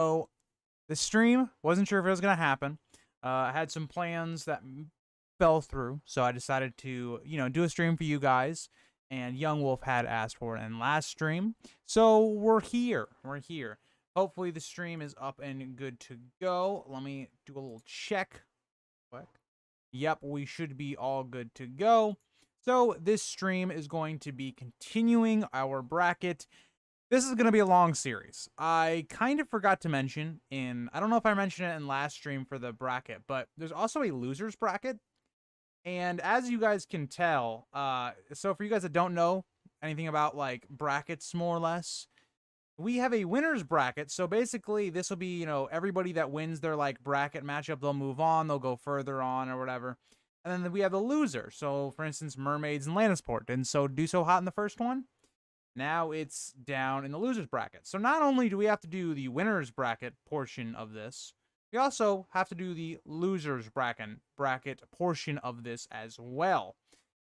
So the stream, wasn't sure if it was going to happen. I had some plans that fell through, so I decided to, do a stream for you guys. And Young Wolf had asked for it in last stream, so we're here. We're here. Hopefully the stream is up and good to go. Let me do a little check. What? Yep, we should be all good to go. So this stream is going to be continuing our bracket. This is going to be a long series. I kind of forgot to mention I don't know if I mentioned it in last stream for the bracket, but there's also a losers bracket. And as you guys can tell, so for you guys that don't know anything about like brackets more or less, we have a winners bracket. So basically this will be, everybody that wins their like bracket matchup, they'll move on, they'll go further on or whatever. And then we have the loser. So for instance, Mermaids and Lannisport didn't do so hot in the first one. Now it's down in the losers bracket. So not only do we have to do the winners bracket portion of this, we also have to do the losers bracket portion of this as well.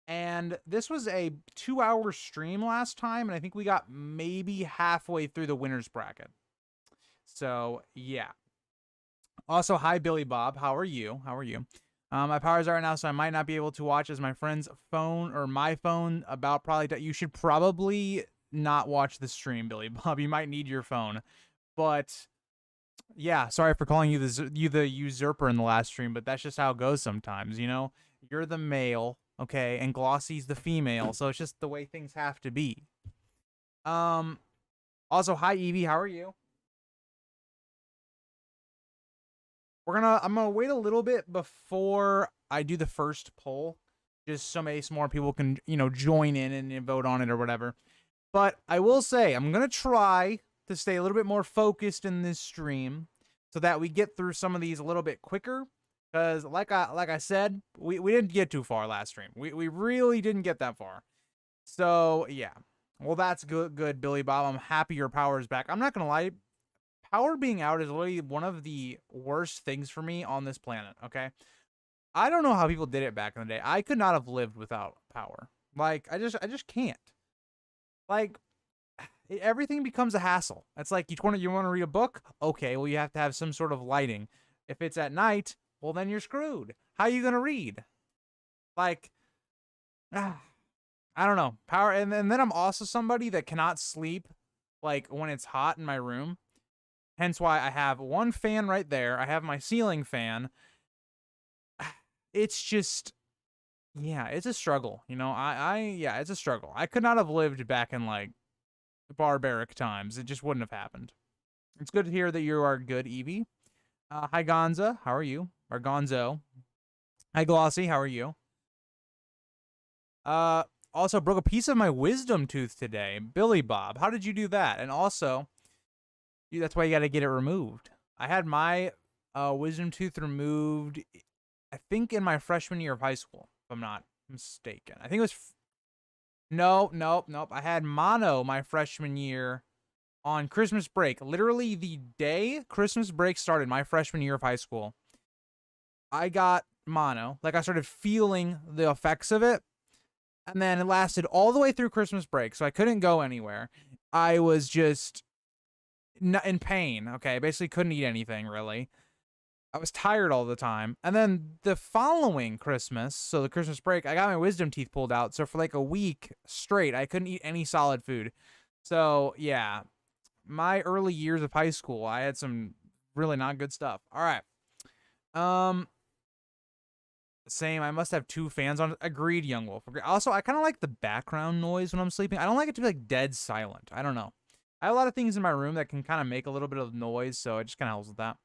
And this was a 2-hour stream last time, and I think we got maybe halfway through the winners bracket. So, yeah. Also, hi, Billy Bob. How are you? How are you? My power's out right now, so I might not be able to watch as my friend's phone or my phone about probably... You should probably not watch the stream, Billy Bob. You might need your phone. But... yeah, sorry for calling you the usurper in the last stream, but that's just how it goes sometimes, You're the male, okay, and Glossy's the female, so it's just the way things have to be. Also, hi Evie, how are you? I'm gonna wait a little bit before I do the first poll, just so maybe some more people can, join in and vote on it or whatever. But I will say, I'm gonna try to stay a little bit more focused in this stream so that we get through some of these a little bit quicker. Because like I said, we didn't get too far last stream. We really didn't get that far. So, yeah. Well, that's good, Billy Bob. I'm happy your power is back. I'm not going to lie. Power being out is literally one of the worst things for me on this planet, okay? I don't know how people did it back in the day. I could not have lived without power. Like, I just can't. Like... everything becomes a hassle. It's like you want to read a book? Okay, well, you have to have some sort of lighting. If it's at night, well, then you're screwed. How are you going to read? Like, I don't know. Power, and then I'm also somebody that cannot sleep, like, when it's hot in my room. Hence why I have one fan right there. I have my ceiling fan. It's just... yeah, it's a struggle. Yeah, it's a struggle. I could not have lived back in, like, barbaric times. It just wouldn't have happened. It's good to hear that you are good, Evie. Hi, Gonza. How are you? Or Gonzo. Hi, Glossy. How are you? Also, broke a piece of my wisdom tooth today. Billy Bob, how did you do that? And also, that's why you got to get it removed. I had my wisdom tooth removed, I think, in my freshman year of high school, if I'm not mistaken. I think it was... Nope. I had mono my freshman year on Christmas break. Literally the day Christmas break started, my freshman year of high school, I got mono. Like, I started feeling the effects of it. And then it lasted all the way through Christmas break, so I couldn't go anywhere. I was just in pain, okay? Basically couldn't eat anything, really. I was tired all the time. And then the following Christmas, so the Christmas break, I got my wisdom teeth pulled out. So for like a week straight, I couldn't eat any solid food. So, yeah. My early years of high school, I had some really not good stuff. All right. Same. I must have 2 fans on. Agreed, Young Wolf. Agreed. Also, I kind of like the background noise when I'm sleeping. I don't like it to be like dead silent. I don't know. I have a lot of things in my room that can kind of make a little bit of noise, so it just kind of helps with that.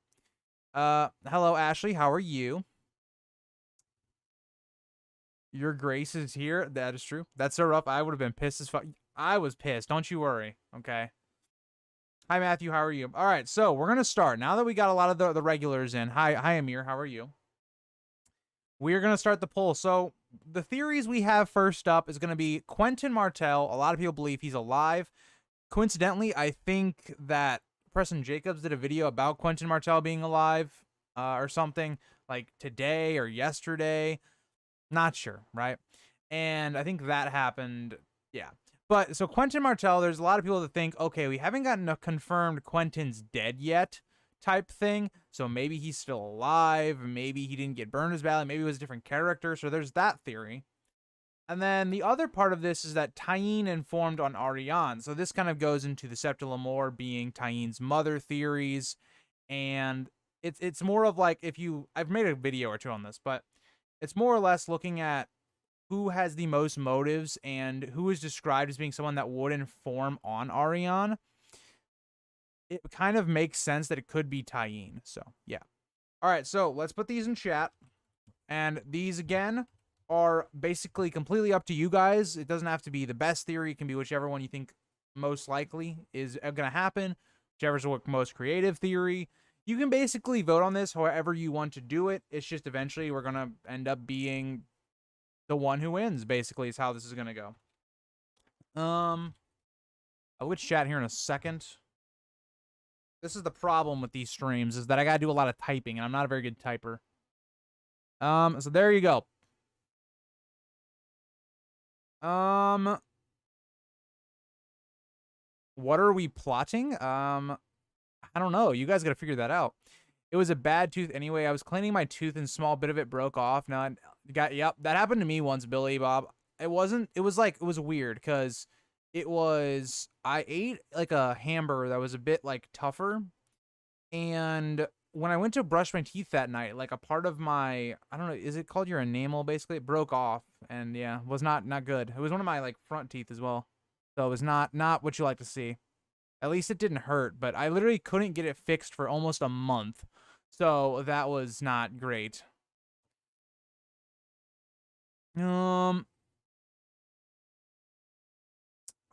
Hello, Ashley. How are you? Your grace is here. That is true. That's so rough. I would have been pissed as fuck. I was pissed. Don't you worry. Okay. Hi, Matthew. How are you? All right. So we're going to start. Now that we got a lot of the regulars in. Hi, Amir. How are you? We're going to start the poll. So the theories we have first up is going to be Quentin Martel. A lot of people believe he's alive. Coincidentally, I think that Preston Jacobs did a video about Quentin Martel being alive or something like today or yesterday. Not sure, right? And I think that happened. Yeah. But so Quentin Martel, there's a lot of people that think, okay, we haven't gotten a confirmed Quentin's dead yet. type thing. So maybe he's still alive. Maybe he didn't get burned as badly. Maybe it was a different character. So there's that theory. And then the other part of this is that Tyene informed on Arianne. So this kind of goes into the Septa Lemore being Tyene's mother theories. And it's more of like, I've made a video or two on this, but it's more or less looking at who has the most motives and who is described as being someone that would inform on Arianne. It kind of makes sense that it could be Tyene. So, yeah. All right, so let's put these in chat. And these, again, are basically completely up to you guys. It doesn't have to be the best theory. It can be whichever one you think most likely is going to happen. Whichever's the most creative theory. You can basically vote on this however you want to do it. It's just eventually we're going to end up being the one who wins, basically, is how this is going to go. I'll switch chat here in a second. This is the problem with these streams, is that I got to do a lot of typing, and I'm not a very good typer. So there you go. What are we plotting? I don't know. You guys got to figure that out. It was a bad tooth anyway. I was cleaning my tooth and a small bit of it broke off. Now yep, that happened to me once, Billy Bob. It was weird because I ate like a hamburger that was a bit like tougher. And when I went to brush my teeth that night, like a part of my, I don't know, is it called your enamel basically? It broke off and yeah, was not good. It was one of my like front teeth as well. So it was not what you like to see. At least it didn't hurt, but I literally couldn't get it fixed for almost a month. So that was not great. I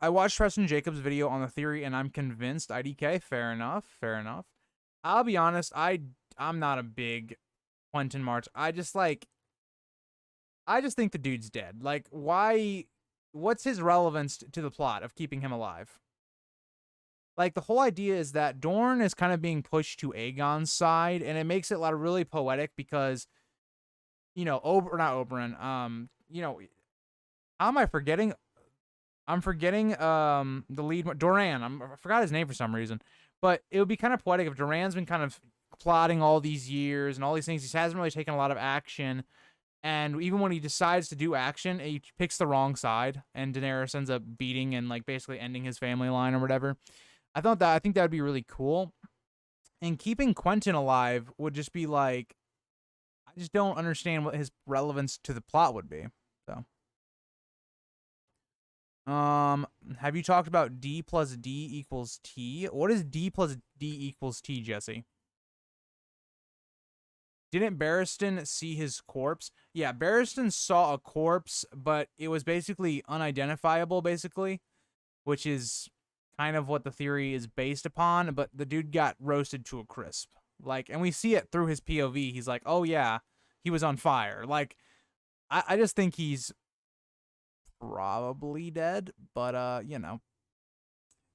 watched Preston Jacobs' video on the theory and I'm convinced. IDK, fair enough. I'll be honest, I'm not a big Quentin Martel. I just think the dude's dead. Like, why? What's his relevance to the plot of keeping him alive? Like, the whole idea is that Dorne is kind of being pushed to Aegon's side, and it makes it a lot of really poetic because, you know, not Oberyn, you know, how am I forgetting? I'm forgetting the lead, Doran. I forgot his name for some reason. But it would be kind of poetic if Duran's been kind of plotting all these years and all these things. He hasn't really taken a lot of action. And even when he decides to do action, he picks the wrong side. And Daenerys ends up beating and like basically ending his family line or whatever. I think that would be really cool. And keeping Quentin alive would just be like, I just don't understand what his relevance to the plot would be. So. Have you talked about D plus D equals T? What is D plus D equals T, Jesse? Didn't Barristan see his corpse? Yeah, Barristan saw a corpse, but it was basically unidentifiable, basically, which is kind of what the theory is based upon, but the dude got roasted to a crisp. Like, and we see it through his POV. He's like, oh yeah, he was on fire. Like, I just think he's probably dead, but you know,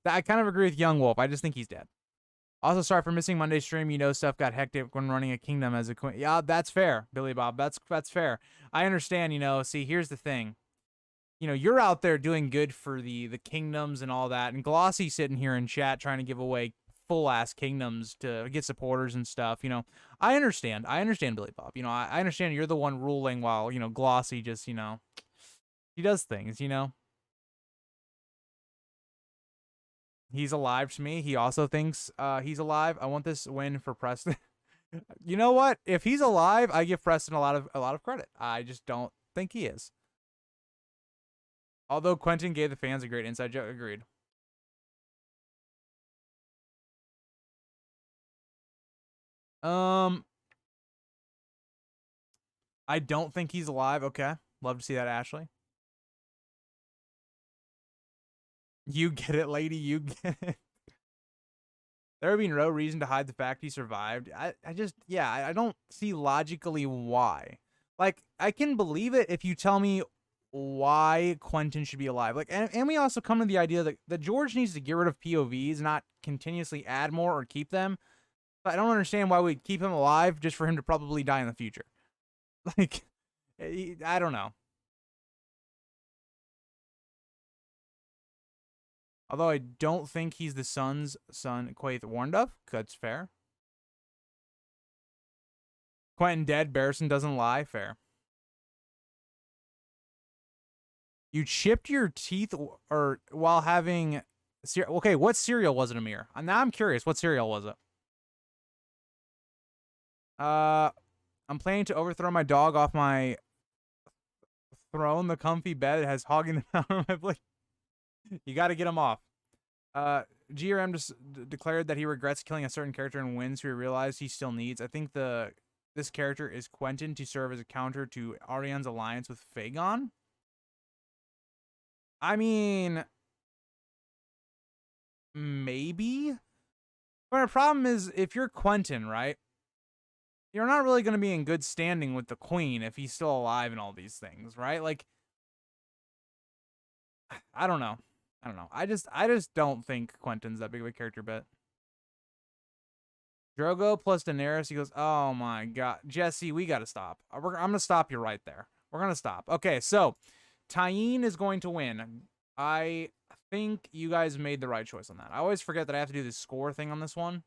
I kind of agree with Young Wolf. I just think he's dead. Also, sorry for missing Monday's stream. You know, stuff got hectic when running a kingdom as a queen. Yeah, that's fair, Billy Bob. That's fair. I understand. You know, see, here's the thing. You know, you're out there doing good for the kingdoms and all that, and Glossy sitting here in chat trying to give away full ass kingdoms to get supporters and stuff. You know, I understand, Billy Bob. You know, I understand you're the one ruling while, you know, Glossy just, you know, he does things, you know. He's alive to me. He also thinks he's alive. I want this win for Preston. You know what? If he's alive, I give Preston a lot of credit. I just don't think he is. Although Quentin gave the fans a great inside joke. Agreed. I don't think he's alive. Okay. Love to see that, Ashley. You get it, lady. You get it. There would be no reason to hide the fact he survived. I don't see logically why. Like, I can believe it if you tell me why Quentin should be alive. Like, and we also come to the idea that George needs to get rid of POVs, not continuously add more or keep them. But I don't understand why we'd keep him alive just for him to probably die in the future. Like, I don't know. Although I don't think he's the son's son, Quaithe warned of. That's fair. Quentin dead, Barristan doesn't lie. Fair. You chipped your teeth or while having okay, what cereal was it, Amir? Now I'm curious. What cereal was it? I'm planning to overthrow my dog off my throne. The comfy bed has hogging the power of my plate. You got to get him off. GRM just declared that he regrets killing a certain character and wins who he realized he still needs. I think this character is Quentin to serve as a counter to Ariane's alliance with Fagon. I mean, maybe. But the problem is, if you're Quentin, right? You're not really going to be in good standing with the queen if he's still alive and all these things, right? Like, I don't know. I just don't think Quentin's that big of a character bet. Drogo plus Daenerys. He goes, oh my god, Jesse, we gotta stop. I'm gonna stop you right there. We're gonna stop. Okay, so Tyene is going to win. I think you guys made the right choice on that. I always forget that I have to do this score thing on this one.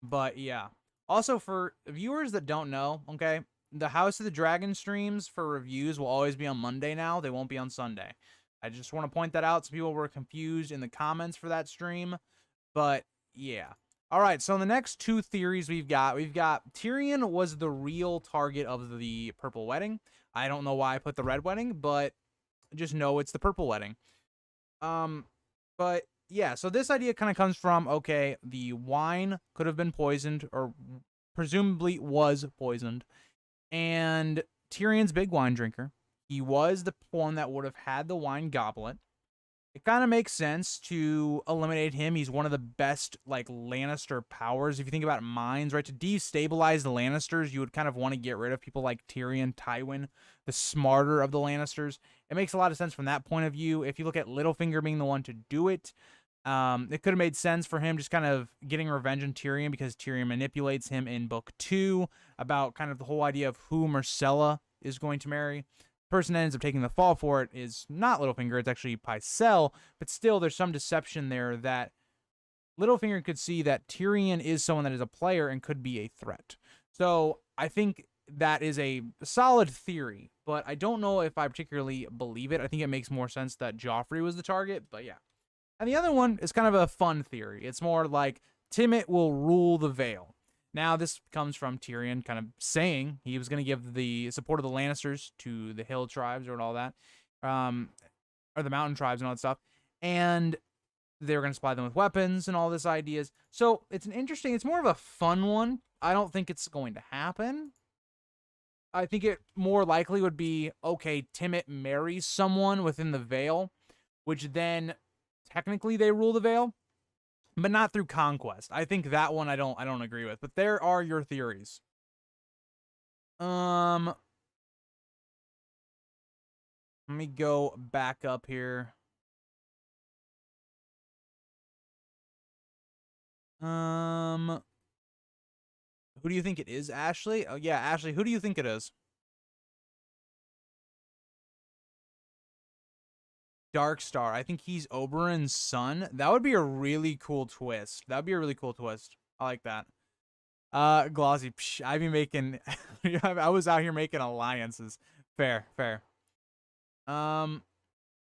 But yeah. Also, for viewers that don't know, okay, the House of the Dragon streams for reviews will always be on Monday now. They won't be on Sunday. I just want to point that out. Some people were confused in the comments for that stream. But yeah. All right, so the next two theories we've got Tyrion was the real target of the Purple Wedding. I don't know why I put the Red Wedding, but just know it's the Purple Wedding. But yeah, so this idea kind of comes from, okay, the wine could have been poisoned, or presumably was poisoned, and Tyrion's big wine drinker. He was the one that would have had the wine goblet. It kind of makes sense to eliminate him. He's one of the best, like, Lannister powers. If you think about minds, right? To destabilize the Lannisters, you would kind of want to get rid of people like Tyrion, Tywin, the smarter of the Lannisters. It makes a lot of sense from that point of view. If you look at Littlefinger being the one to do it, it could have made sense for him just kind of getting revenge on Tyrion, because Tyrion manipulates him in Book 2 about kind of the whole idea of who Myrcella is going to marry. Person that ends up taking the fall for it is not Littlefinger, it's actually Pycelle, but still there's some deception there that Littlefinger could see that Tyrion is someone that is a player and could be a threat. So I think that is a solid theory, but I don't know if I particularly believe it. I think it makes more sense that Joffrey was the target, but yeah. And the other one is kind of a fun theory. It's more like Timett will rule the Vale. Now, this comes from Tyrion kind of saying he was going to give the support of the Lannisters to the Hill tribes or all that, or the Mountain tribes and all that stuff, and they were going to supply them with weapons and all this ideas. So it's it's more of a fun one. I don't think it's going to happen. I think it more likely would be, okay, Timett marries someone within the Vale, which then technically they rule the Vale, but not through conquest. I think that one I don't agree with. But there are your theories. Let me go back up here. Who do you think it is, Ashley? Oh yeah, Ashley, who do you think it is? Darkstar. I think he's Oberyn's son. That would be a really cool twist. That would be a really cool twist. I like that. Glossy. Psh, I've been making... I was out here making alliances. Fair. I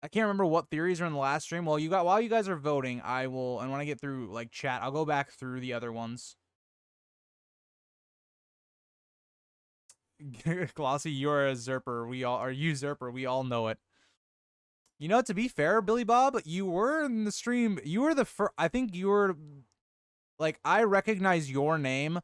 can't remember what theories are in the last stream. Well, while you guys are voting, I will... And when I get through, like, chat, I'll go back through the other ones. Glossy, you're a usurper. We all know it. You know, to be fair, Billy Bob, you were in the stream. You were the first. I think you were, like, I recognized your name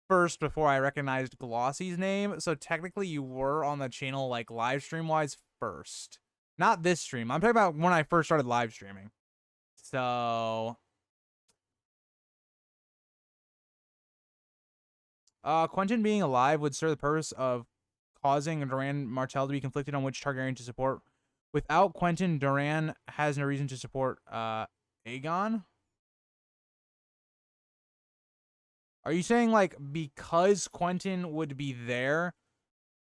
first before I recognized Glossy's name. So technically, you were on the channel, like, live stream wise first. Not this stream. I'm talking about when I first started live streaming. So, Quentin being alive would serve the purpose of causing Doran Martell to be conflicted on which Targaryen to support. Without Quentin, Doran has no reason to support Aegon. Are you saying, like, because Quentin would be there,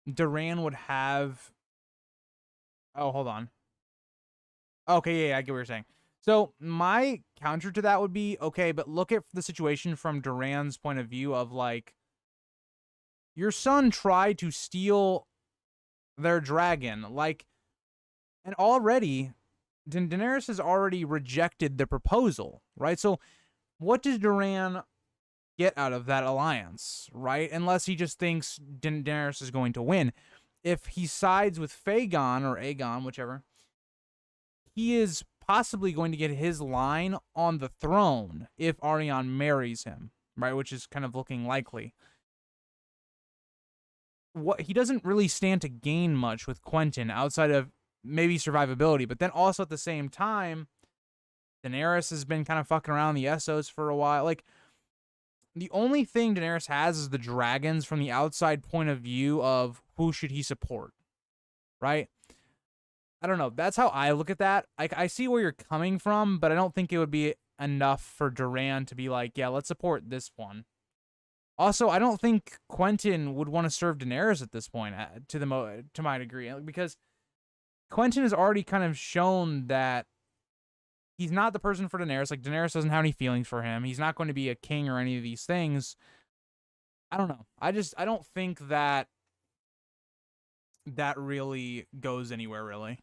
Doran would have... Oh, hold on. Okay, yeah, I get what you're saying. So my counter to that would be, okay, but look at the situation from Doran's point of view of, like, your son tried to steal their dragon, like, and already Daenerys has already rejected the proposal, right? So what does Doran get out of that alliance, right? Unless he just thinks Daenerys is going to win. If he sides with Fagon or Aegon, whichever, he is possibly going to get his line on the throne if Arianne marries him, right? Which is kind of looking likely. What he doesn't really stand to gain much with Quentin outside of maybe survivability, but then also at the same time, Daenerys has been kind of fucking around the Essos for a while. Like, the only thing Daenerys has is the dragons from the outside point of view of who should he support, right? I don't know. That's how I look at that. I see where you're coming from, but I don't think it would be enough for Doran to be like, yeah, let's support this one. Also, I don't think Quentin would want to serve Daenerys at this point, to my degree, because Quentin has already kind of shown that he's not the person for Daenerys. Like, Daenerys doesn't have any feelings for him. He's not going to be a king or any of these things. I don't know. I don't think that really goes anywhere, really.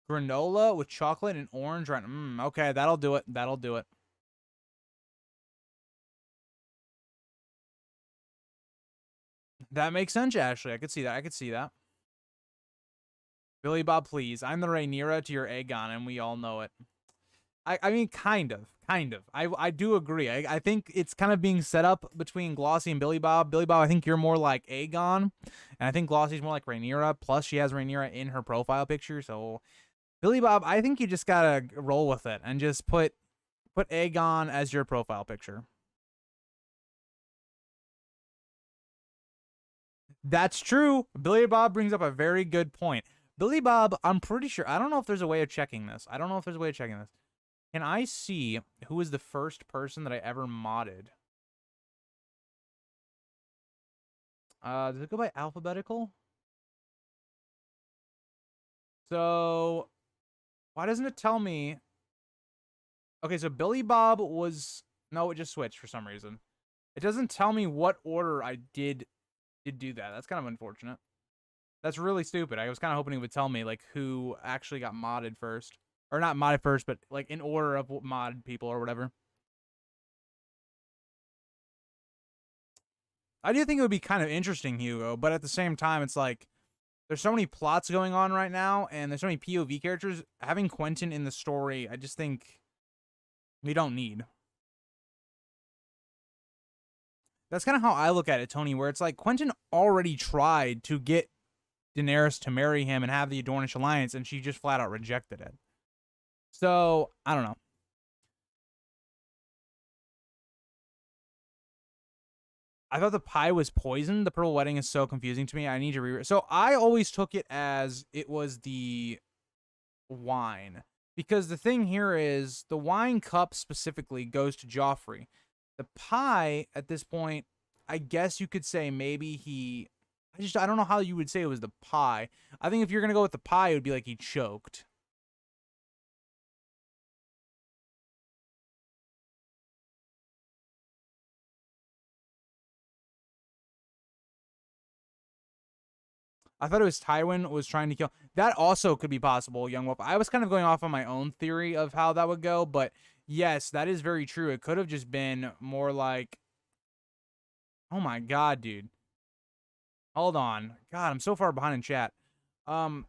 Granola with chocolate and orange. Right? Okay, that'll do it. That'll do it. That makes sense, Ashley. I could see that. I could see that. Billy Bob, please. I'm the Rhaenyra to your Aegon, and we all know it. I mean, kind of. I do agree. I think it's kind of being set up between Glossy and Billy Bob. Billy Bob, I think you're more like Aegon, and I think Glossy's more like Rhaenyra. Plus, she has Rhaenyra in her profile picture, so Billy Bob, I think you just gotta roll with it and just put Aegon as your profile picture. That's true. Billy Bob brings up a very good point. Billy Bob, I'm pretty sure. I don't know if there's a way of checking this. Can I see who is the first person that I ever modded? Does it go by alphabetical? So, why doesn't it tell me? Okay, so Billy Bob was... No, it just switched for some reason. It doesn't tell me what order I did do that. That's kind of unfortunate. That's really stupid. I was kind of hoping it would tell me, like, who actually got modded first. Or not modded first, but, like, in order of modded people or whatever. I do think it would be kind of interesting, Hugo, but at the same time, it's like, there's so many plots going on right now, and there's so many POV characters. Having Quentin in the story, I just think we don't need. That's kind of how I look at it, Tony, where it's like Quentin already tried to get Daenerys to marry him and have the Dornish alliance, and she just flat out rejected it. So, I don't know. I thought the pie was poisoned. The Pearl Wedding is so confusing to me. I need to reread. So I always took it as it was the wine. Because the thing here is, the wine cup specifically goes to Joffrey. The pie, at this point, I guess you could say maybe he... I don't know how you would say it was the pie. I think if you're going to go with the pie, it would be like he choked. I thought it was Tywin was trying to kill. That also could be possible, Young Wolf. I was kind of going off on my own theory of how that would go, but yes, that is very true. It could have just been more like... Oh my god, dude. Hold on. God, I'm so far behind in chat. But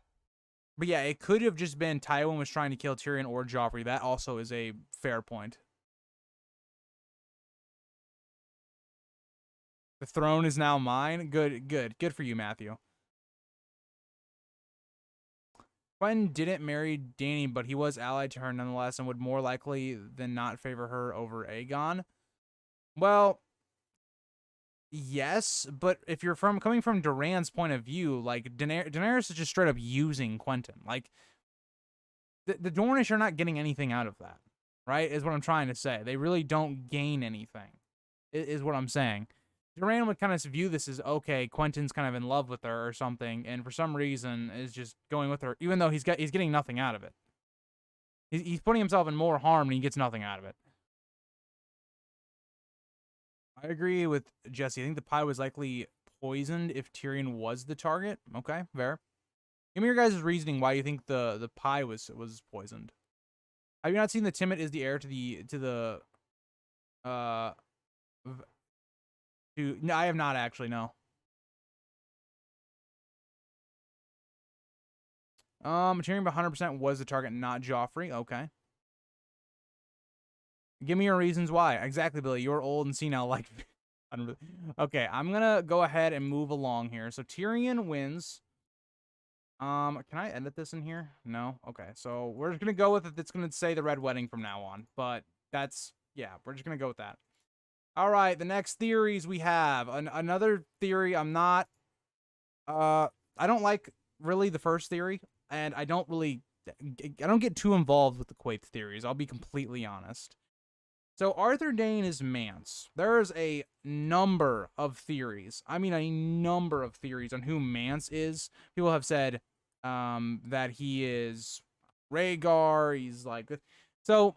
yeah, it could have just been Tywin was trying to kill Tyrion or Joffrey. That also is a fair point. The throne is now mine. Good for you, Matthew. Quentin didn't marry Dany, but he was allied to her nonetheless and would more likely than not favor her over Aegon. Well, yes, but if you're coming from Doran's point of view, like, Daenerys is just straight up using Quentin. Like, the Dornish are not getting anything out of that, right, is what I'm trying to say. They really don't gain anything, is what I'm saying. Doran would kind of view this as, okay, Quentin's kind of in love with her or something, and for some reason is just going with her, even though he's getting nothing out of it. He's putting himself in more harm, and he gets nothing out of it. I agree with Jesse. I think the pie was likely poisoned if Tyrion was the target. Okay, fair. Give me your guys' reasoning why you think the pie was poisoned. Have you not seen the Timett is the heir to the uh to no, I have not actually, no. Tyrion 100% was the target, not Joffrey. Okay. Give me your reasons why. Exactly, Billy. You're old and senile like okay, I'm gonna go ahead and move along here. So Tyrion wins. Can I edit this in here? No? Okay, so we're just gonna go with it. It's gonna say the Red Wedding from now on. But that's, yeah, we're just gonna go with that. All right, the next theories we have. Another theory I'm not, I don't like really the first theory, and I don't get too involved with the Quaithe theories. I'll be completely honest. So Arthur Dayne is Mance. There's a number of theories. I mean, a number of theories on who Mance is. People have said that he is Rhaegar. He's like, so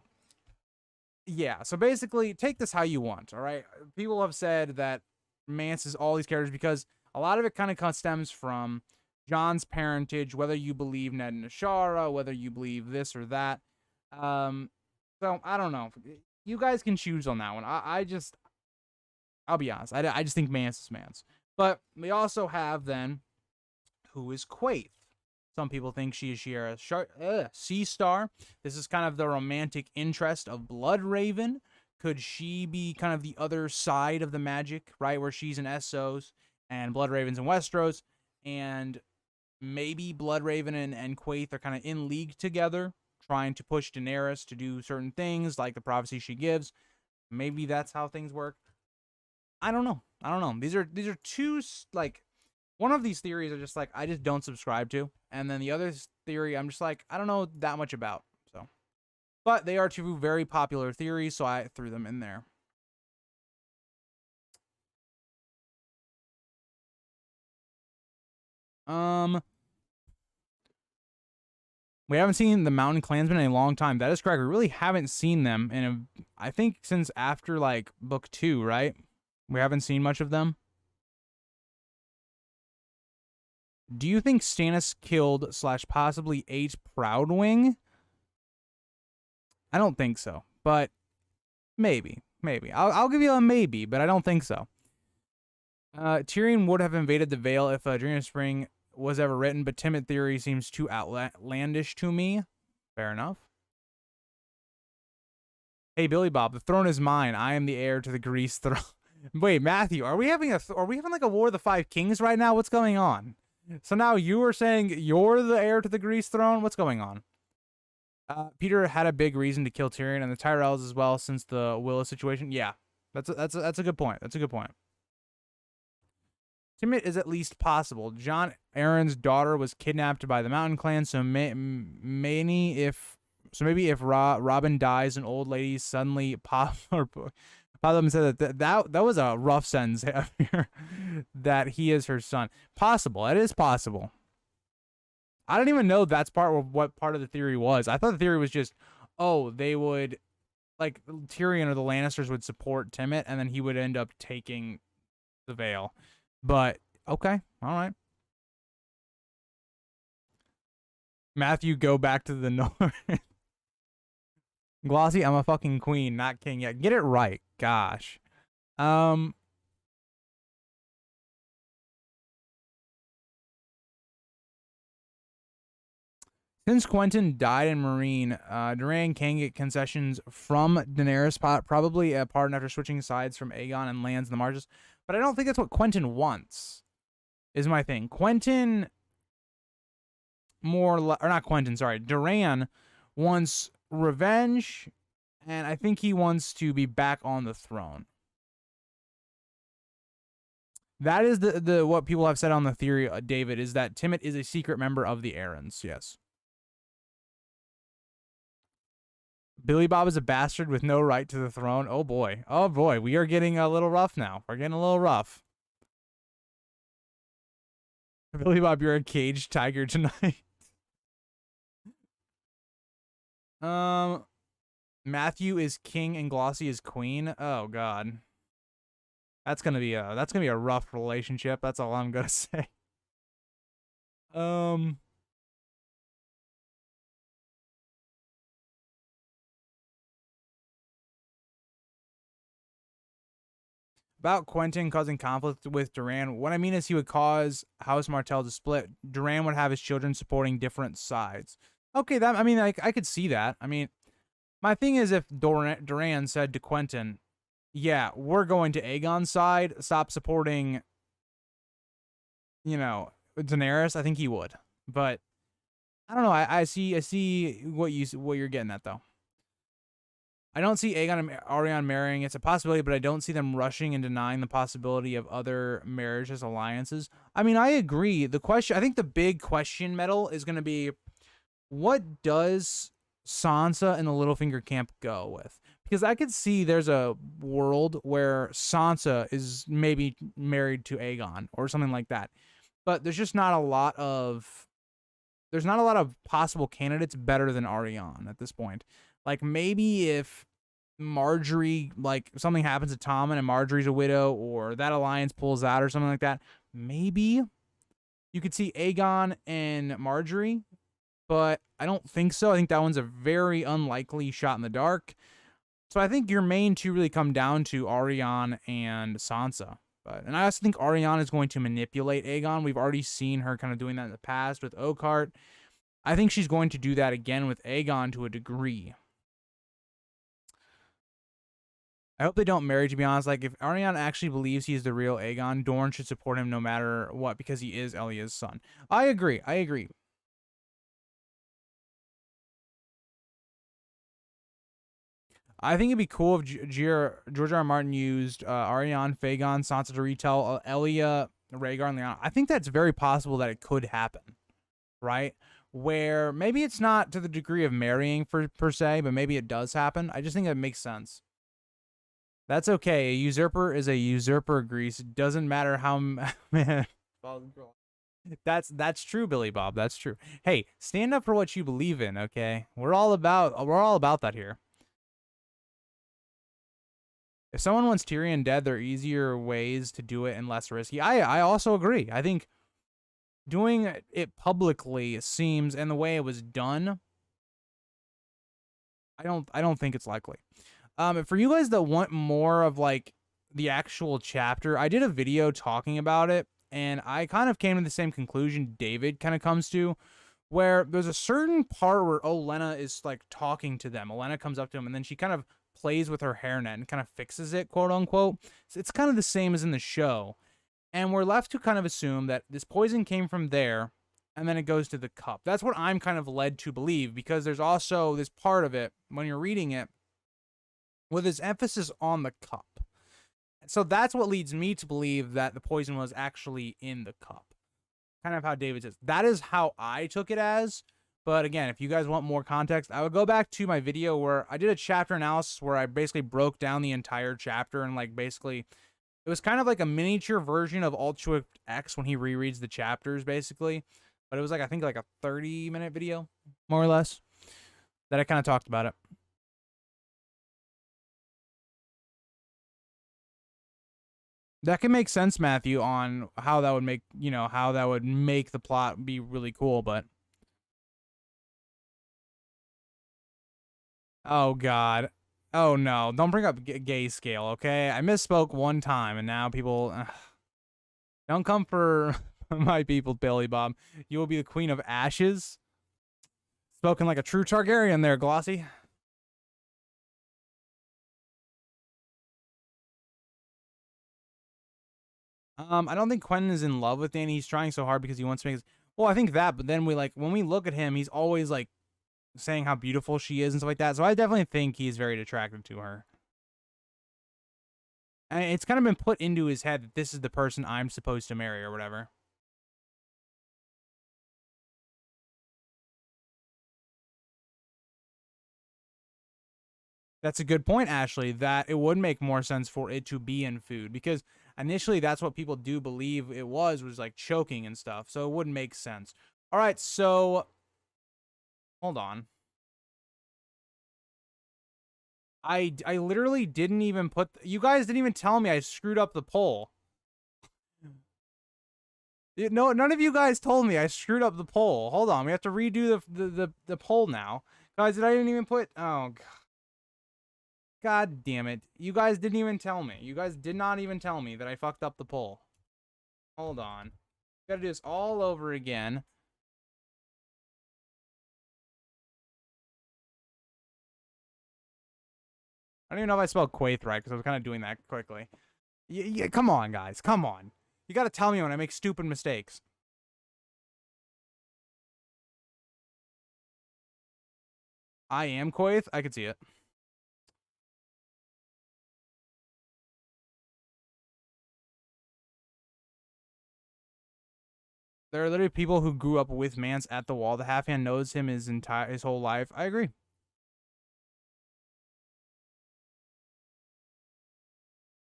yeah. So basically, take this how you want. All right. People have said that Mance is all these characters because a lot of it kind of stems from Jon's parentage. Whether you believe Ned and Ashara, whether you believe this or that. So I don't know. You guys can choose on that one. I'll be honest. I just think Mance is Mance. But we also have then, who is Quaithe? Some people think she is Shiera's Sea Star. This is kind of the romantic interest of Bloodraven. Could she be kind of the other side of the magic, right? Where she's in Essos and Bloodraven's in Westeros. And maybe Bloodraven and Quaithe are kind of in league together, trying to push Daenerys to do certain things, like the prophecy she gives. Maybe that's how things work. I don't know. These are two, like, one of these theories are just like I just don't subscribe to, and then the other theory I'm just like I don't know that much about. So, but they are two very popular theories, so I threw them in there. We haven't seen the Mountain Clansmen in a long time. That is correct. We really haven't seen them in I think since after like book 2, right? We haven't seen much of them. Do you think Stannis killed / possibly ate Proudwing? I don't think so, but maybe. I'll give you a maybe, but I don't think so. Tyrion would have invaded the Vale if Dream of Spring was ever written, but Timett theory seems too outlandish to me. Fair enough. Hey, Billy Bob, the throne is mine. I am the heir to the Grease throne. Wait, Matthew, are we having like a War of the Five Kings right now? What's going on? So now you are saying you're the heir to the Grease throne? What's going on? Peter had a big reason to kill Tyrion and the Tyrells as well since the Willow situation. Yeah, that's a good point. That's a good point. Timett is at least possible. Jon Arryn's daughter was kidnapped by the Mountain Clan, so maybe if Robin dies, an old lady suddenly pop up and said that was a rough sentence here, that he is her son. Possible. It is possible. I don't even know that's what part of the theory was. I thought the theory was just, oh, they would, like, Tyrion or the Lannisters would support Timett, and then he would end up taking the Vale. But, okay, all right. Matthew, go back to the north. Glossy, I'm a fucking queen, not king yet. Get it right. Gosh. Since Quentin died in Marine, Doran can get concessions from Daenerys, probably a pardon after switching sides from Aegon and lands in the marches. But I don't think that's what Quentin wants, is my thing. Quentin Doran wants revenge, and I think he wants to be back on the throne. That is the what people have said on the theory, David, is that Timett is a secret member of the Arryns, yes. Billy Bob is a bastard with no right to the throne. Oh boy. Oh boy. We are getting a little rough now. We're getting a little rough. Billy Bob, you're a caged tiger tonight. Matthew is king and Glossy is queen. Oh god. That's gonna be a rough relationship. That's all I'm gonna say. About Quentin causing conflict with Duran, what I mean is he would cause House Martell to split. Duran would have his children supporting different sides. Okay, that I mean, like I could see that. I mean, my thing is if Duran said to Quentin, "Yeah, we're going to Aegon's side. Stop supporting, Daenerys." I think he would. But I don't know. I see what you're getting at though. I don't see Aegon and Arianne marrying. It's a possibility, but I don't see them rushing and denying the possibility of other marriages, alliances. I mean, I agree. I think the big question medal is going to be, what does Sansa and the Littlefinger camp go with? Because I could see there's a world where Sansa is maybe married to Aegon or something like that. But there's just not a lot of possible candidates better than Arianne at this point. Like, maybe if Marjorie, like, something happens to Tommen and Marjorie's a widow, or that alliance pulls out or something like that, maybe you could see Aegon and Marjorie, but I don't think so. I think that one's a very unlikely shot in the dark. So I think your main two really come down to Arianne and Sansa. And I also think Arianne is going to manipulate Aegon. We've already seen her kind of doing that in the past with Oakheart. I think she's going to do that again with Aegon to a degree. I hope they don't marry, to be honest. Like, if Arianne actually believes he's the real Aegon, Dorne should support him no matter what, because he is Elya's son. I agree. I think it'd be cool if George R. R. Martin used Arianne, Fagon, Sansa to retell Elia, Rhaegar, and Lyanna. I think that's very possible that it could happen, right? Where maybe it's not to the degree of marrying per se, but maybe it does happen. I just think that makes sense. That's okay. A usurper is a usurper, Grease. It doesn't matter how man. That's true, Billy Bob. That's true. Hey, stand up for what you believe in, okay? We're all about that here. If someone wants Tyrion dead, there are easier ways to do it and less risky. I also agree. I think doing it publicly seems, and the way it was done, I don't think it's likely. For you guys that want more of like the actual chapter, I did a video talking about it, and I kind of came to the same conclusion David kind of comes to, where there's a certain part where Olenna is like talking to them. Olenna comes up to him, and then she kind of plays with her hairnet and kind of fixes it, quote unquote. So it's kind of the same as in the show. And we're left to kind of assume that this poison came from there, and then it goes to the cup. That's what I'm kind of led to believe, because there's also this part of it, when you're reading it, with its emphasis on the cup. So that's what leads me to believe that the poison was actually in the cup. Kind of how David says. That is how I took it as. But again, if you guys want more context, I would go back to my video where I did a chapter analysis where I basically broke down the entire chapter, and like basically it was kind of like a miniature version of Ultra X when he rereads the chapters, basically. But it was like, I think like a 30-minute video, more or less, that I kind of talked about it. That can make sense, Matthew, on how that would make, how that would make the plot be really cool, but oh god. Oh no, don't bring up gay scale, okay? I misspoke one time, and now people don't come for my people, Billy Bob. You will be the Queen of Ashes. Spoken like a true Targaryen there, Glossy. I don't think Quentin is in love with Dany. He's trying so hard because he wants to make. Well, I think that, but then when we look at him, he's always like saying how beautiful she is and stuff like that. So I definitely think he's very attracted to her. And it's kind of been put into his head that this is the person I'm supposed to marry or whatever. That's a good point, Ashley, that it would make more sense for it to be in food, because initially that's what people do believe it was like choking and stuff. So it wouldn't make sense. All right, so hold on. I literally didn't even put... You guys didn't even tell me I screwed up the poll. No, none of you guys told me I screwed up the poll. Hold on, we have to redo the poll now. Guys, did I didn't even put... Oh, God damn it. You guys didn't even tell me. You guys did not even tell me that I fucked up the poll. Hold on. Gotta do this all over again. I don't even know if I spelled Quaith right, because I was kind of doing that quickly. Yeah, come on, guys. Come on. You gotta tell me when I make stupid mistakes. I am Quaith? I could see it. There are literally people who grew up with Mance at the wall. The half-hand knows him his whole life. I agree.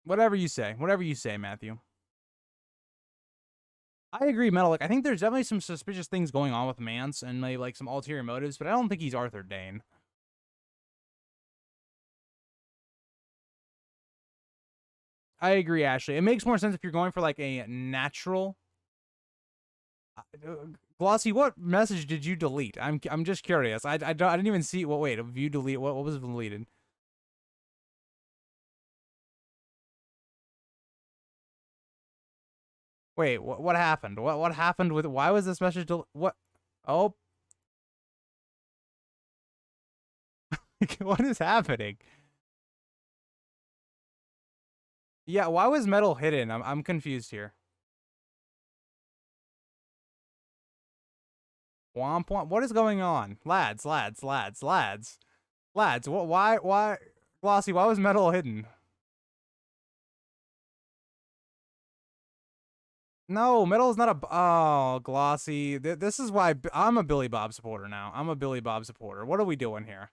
Whatever you say. Whatever you say, Matthew. I agree, Metal. Like, I think there's definitely some suspicious things going on with Mance and maybe like some ulterior motives, but I don't think he's Arthur Dayne. I agree, Ashley. It makes more sense if you're going for like a natural. Glossy, what message did you delete? I'm just curious. I didn't even see. Well, wait, if you delete, what was deleted? Wait, what happened? What happened with? Why was this message? What? Oh, what is happening? Yeah, why was metal hidden? I'm confused here. Womp womp. What is going on, lads? What? Why? Glossy, why was metal hidden? No, metal is not a. Oh, Glossy. This is why I'm a Billy Bob supporter now. I'm a Billy Bob supporter. What are we doing here?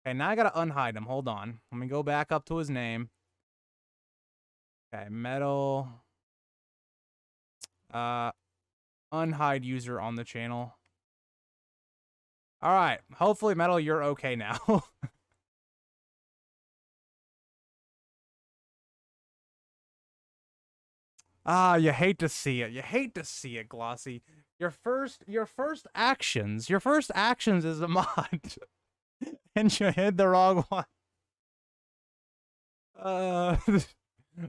Okay, now I gotta unhide him. Hold on. Let me go back up to his name. Okay, metal. Unhide user on the channel. All right. Hopefully, metal, you're okay now. Ah, you hate to see it. You hate to see it, Glossy. Your first actions is a mod, and you hit the wrong one.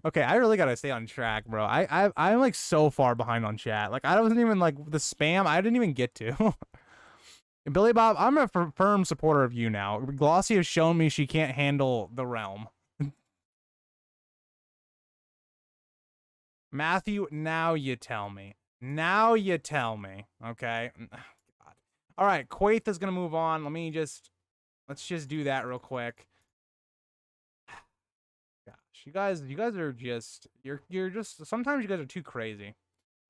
Okay, I really gotta stay on track, bro. I'm like so far behind on chat. Like I wasn't even like the spam. I didn't even get to. Billy Bob, I'm a firm supporter of you now. Glossy has shown me she can't handle the realm. Matthew, now you tell me. Now you tell me. Okay. God. All right, Quaith is gonna move on. Let's just do that real quick. Gosh, you guys are just you're just sometimes you guys are too crazy.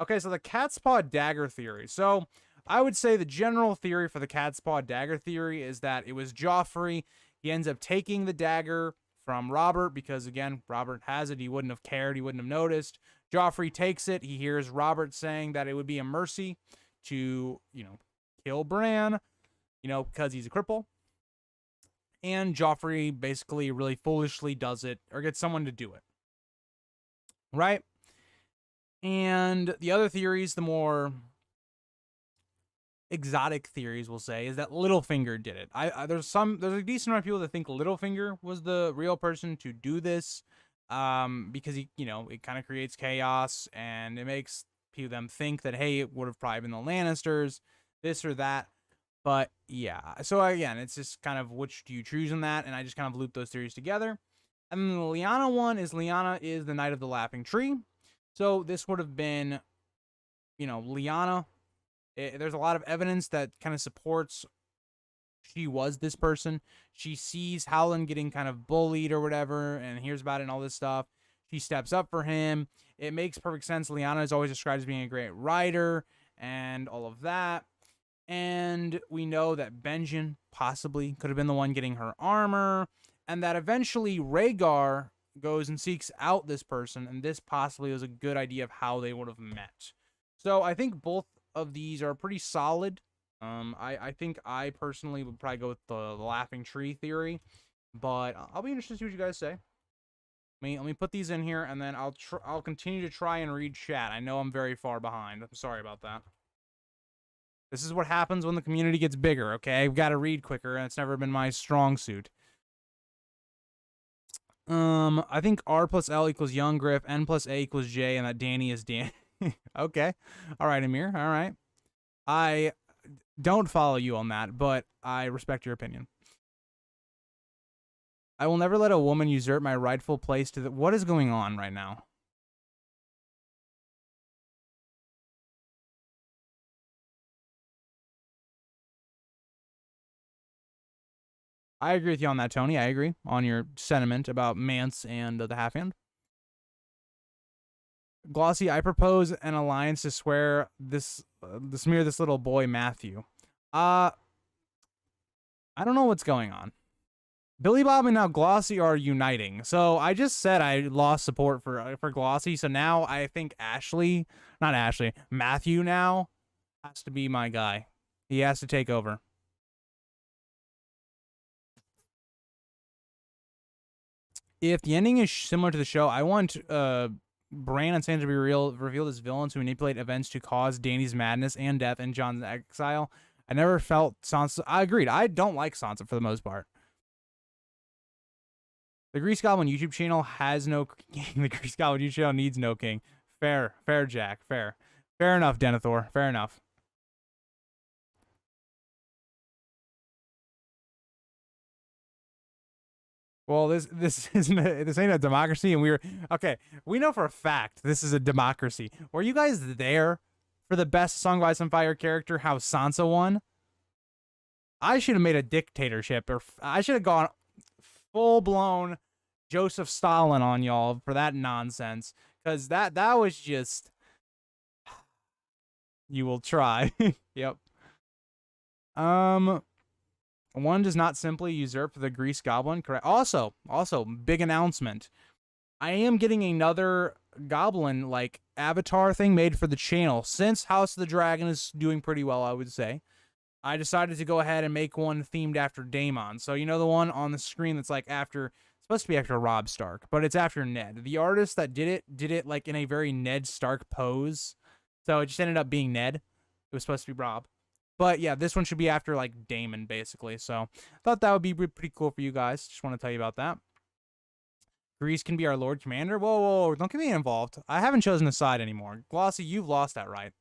Okay, so the cat's paw dagger theory. So I would say the general theory for the cat's paw dagger theory is that it was Joffrey. He ends up taking the dagger from Robert because, again, Robert has it. He wouldn't have cared. He wouldn't have noticed. Joffrey takes it. He hears Robert saying that it would be a mercy to, kill Bran, because he's a cripple. And Joffrey basically really foolishly does it or gets someone to do it. Right? And the other theories, the more exotic theories, we'll say, is that Littlefinger did it. There's a decent amount of people that think Littlefinger was the real person to do this, because it kind of creates chaos and it makes them think that, hey, it would have probably been the Lannisters, this or that. But yeah, so again, it's just kind of which do you choose in that, and I just kind of loop those theories together. And then the Lyanna one is Lyanna is the Knight of the Laughing Tree. So this would have been, Lyanna. There's a lot of evidence that kind of supports she was this person. She sees Helen getting kind of bullied or whatever and hears about it and all this stuff. She steps up for him. It makes perfect sense. Lyanna is always described as being a great writer and all of that. And we know that Benjen possibly could have been the one getting her armor, and that eventually Rhaegar goes and seeks out this person, and this possibly was a good idea of how they would have met. So I think both of these are pretty solid. I think I personally would probably go with the Laughing Tree theory. But I'll be interested to see what you guys say. Let me put these in here, and then I'll continue to try and read chat. I know I'm very far behind. I'm sorry about that. This is what happens when the community gets bigger, okay? I've got to read quicker, and it's never been my strong suit. I think R plus L equals Young Griff, N plus A equals J, and that Danny is Dan. Okay. All right, Amir. All right. I don't follow you on that, but I respect your opinion. I will never let a woman usurp my rightful place to the... What is going on right now? I agree with you on that, Tony. I agree on your sentiment about Mance and the Half-Hand. Glossy, I propose an alliance to smear this little boy Matthew. I don't know what's going on. Billy Bob and now Glossy are uniting. So I just said I lost support for Glossy. So now I think Matthew now has to be my guy. He has to take over. If the ending is similar to the show, I want Bran and Sansa to be revealed as villains who manipulate events to cause Dany's madness and death and Jon's exile. I never felt Sansa. I agreed. I don't like Sansa for the most part. The Grease Goblin YouTube channel has no king. The Grease Goblin YouTube channel needs no king. Fair, Jack. Fair enough, Denethor. Fair enough. Well, this ain't a democracy, and we know for a fact this is a democracy. Were you guys there for the best Song of Ice and Fire character, how Sansa won? I should have made a dictatorship, or I should have gone full-blown Joseph Stalin on y'all for that nonsense, because that was just... You will try. Yep. One does not simply usurp the Grease Goblin. Correct. Also, big announcement. I am getting another Goblin, like, avatar thing made for the channel. Since House of the Dragon is doing pretty well, I would say, I decided to go ahead and make one themed after Daemon. So, you know the one on the screen that's, like, supposed to be after Robb Stark, but it's after Ned. The artist that did it, like, in a very Ned Stark pose. So it just ended up being Ned. It was supposed to be Robb. But yeah, this one should be after, like, Daemon, basically. So I thought that would be pretty cool for you guys. Just want to tell you about that. Grease can be our Lord Commander. Whoa, don't get me involved. I haven't chosen a side anymore. Glossy, you've lost that right.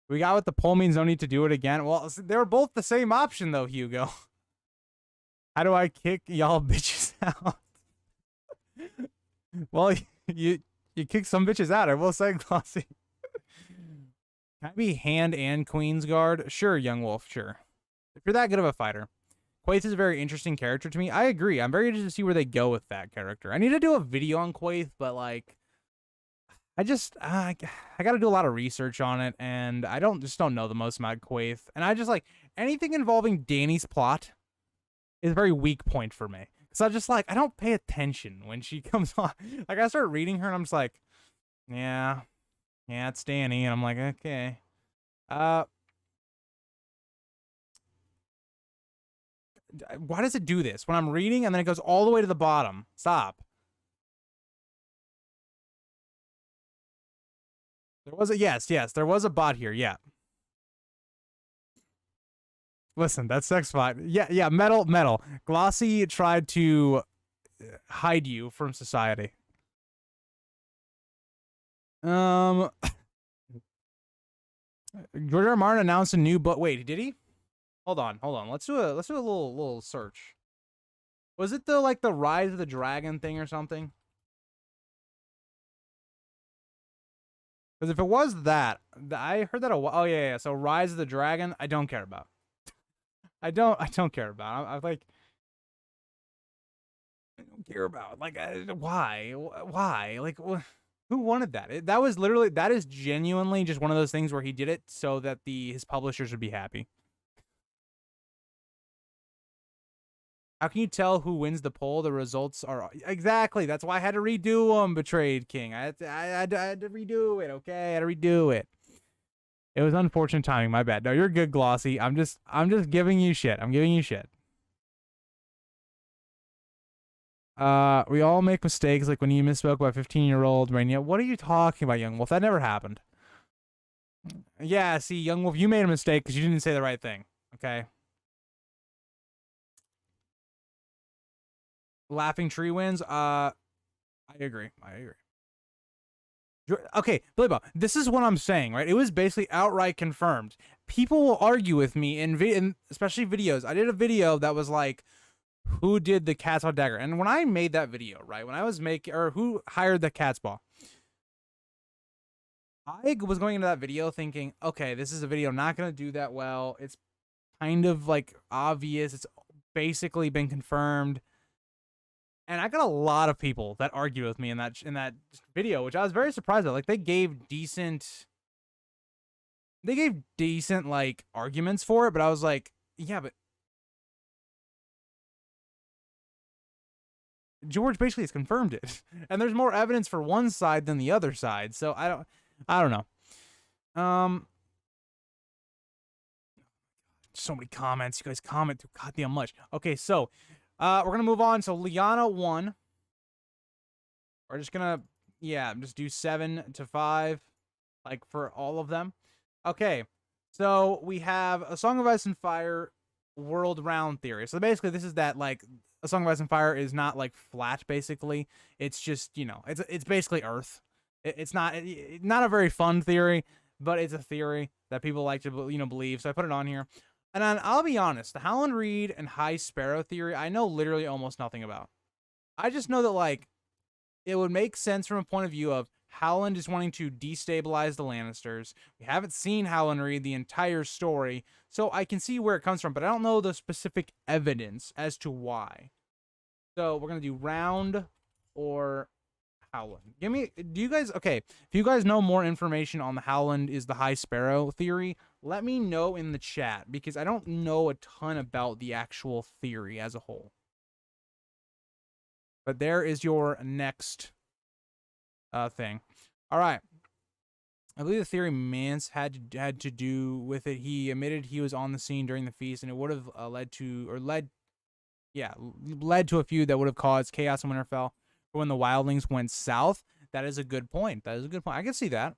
We got what the poll means. No need to do it again. Well, they were both the same option, though, Hugo. How do I kick y'all bitches out? Well, you kick some bitches out. I will say, Glossy. Can I be Hand and Queen's Guard? Sure, Young Wolf, sure. If you're that good of a fighter. Quaithe is a very interesting character to me. I agree. I'm very interested to see where they go with that character. I need to do a video on Quaithe, but, like... I got to do a lot of research on it, and I don't know the most about Quaithe. And I just, like, anything involving Dany's plot is a very weak point for me. Because I'm just like, I don't pay attention when she comes on. Like, I start reading her, and I'm just like, yeah, it's Dany. And I'm like, okay. Why does it do this? When I'm reading, and then it goes all the way to the bottom. Stop. There was a yes, there was a bot here, yeah. Listen, that's sex bot. Yeah, metal. Glossy tried to hide you from society. George R. Martin announced a new book. Wait, did he? Hold on. Let's do a little search. Was it the Rise of the Dragon thing or something? Because if it was that, I heard that oh yeah. So Rise of the Dragon, I don't care about. I don't care about. I'm like, I don't care about. Like, why? Like, who wanted that? That is genuinely just one of those things where he did it so that his publishers would be happy. How can you tell who wins the poll? The results are exactly. That's why I had to redo them. Betrayed King. I had to redo it. Okay, I had to redo it. It was unfortunate timing. My bad. No, you're good, Glossy. I'm just giving you shit. I'm giving you shit. We all make mistakes, like when you misspoke about 15-year-old Rainier. What are you talking about, Young Wolf? That never happened. Yeah, see, Young Wolf, you made a mistake because you didn't say the right thing. Okay. Laughing Tree wins. I agree. Okay, Billy Bob, this is what I'm saying, right? It was basically outright confirmed. People will argue with me in especially videos. I did a video that was like, who did the cat's paw dagger? And when I made that video, right, when I was making, or who hired the cat's paw, I was going into that video thinking, okay, this is a video not going to do that well. It's kind of like obvious. It's basically been confirmed. And I got a lot of people that argued with me in that video, which I was very surprised at. Like they gave decent like arguments for it, but I was like, yeah, but George basically has confirmed it. And there's more evidence for one side than the other side. So I don't know. So many comments. You guys comment too goddamn much. Okay, so we're gonna move on. So Liana won. We're just gonna just do 7 to 5, like for all of them. Okay, so we have A Song of Ice and Fire world round theory. So basically, this is that like A Song of Ice and Fire is not like flat. Basically, it's just it's basically Earth. It's not a very fun theory, but it's a theory that people like to believe. So I put it on here. And then I'll be honest, the Helen Reed and High Sparrow theory, I know literally almost nothing about. I just know that like it would make sense from a point of view of Howland is wanting to destabilize the Lannisters. We haven't seen Helen Reed the entire story, so I can see where it comes from, but I don't know the specific evidence as to why. So we're gonna do round or Howland. Do you guys, okay, if you guys know more information on the Howland is the High Sparrow theory, let me know in the chat, because I don't know a ton about the actual theory as a whole. But there is your next thing. All right. I believe the theory Mance had to do with it. He admitted he was on the scene during the feast, and it would have led to a feud that would have caused chaos in Winterfell. But when the wildlings went south, that is a good point. I can see that.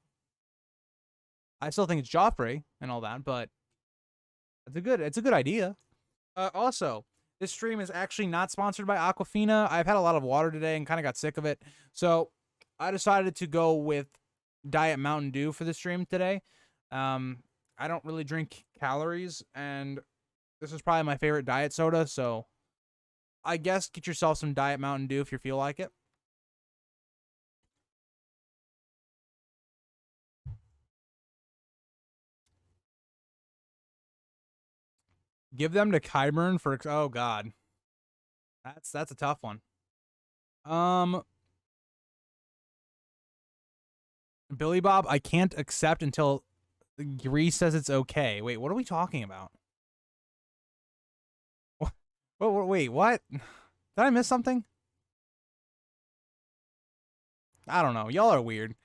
I still think it's Joffrey and all that, but it's a good idea. Also, this stream is actually not sponsored by Aquafina. I've had a lot of water today and kind of got sick of it. So I decided to go with Diet Mountain Dew for the stream today. I don't really drink calories, and this is probably my favorite diet soda. So I guess get yourself some Diet Mountain Dew if you feel like it. Give them to Qyburn for, oh god. That's a tough one. Billy Bob, I can't accept until Grease says it's okay. Wait, what are we talking about? Wait, what? Did I miss something? I don't know. Y'all are weird.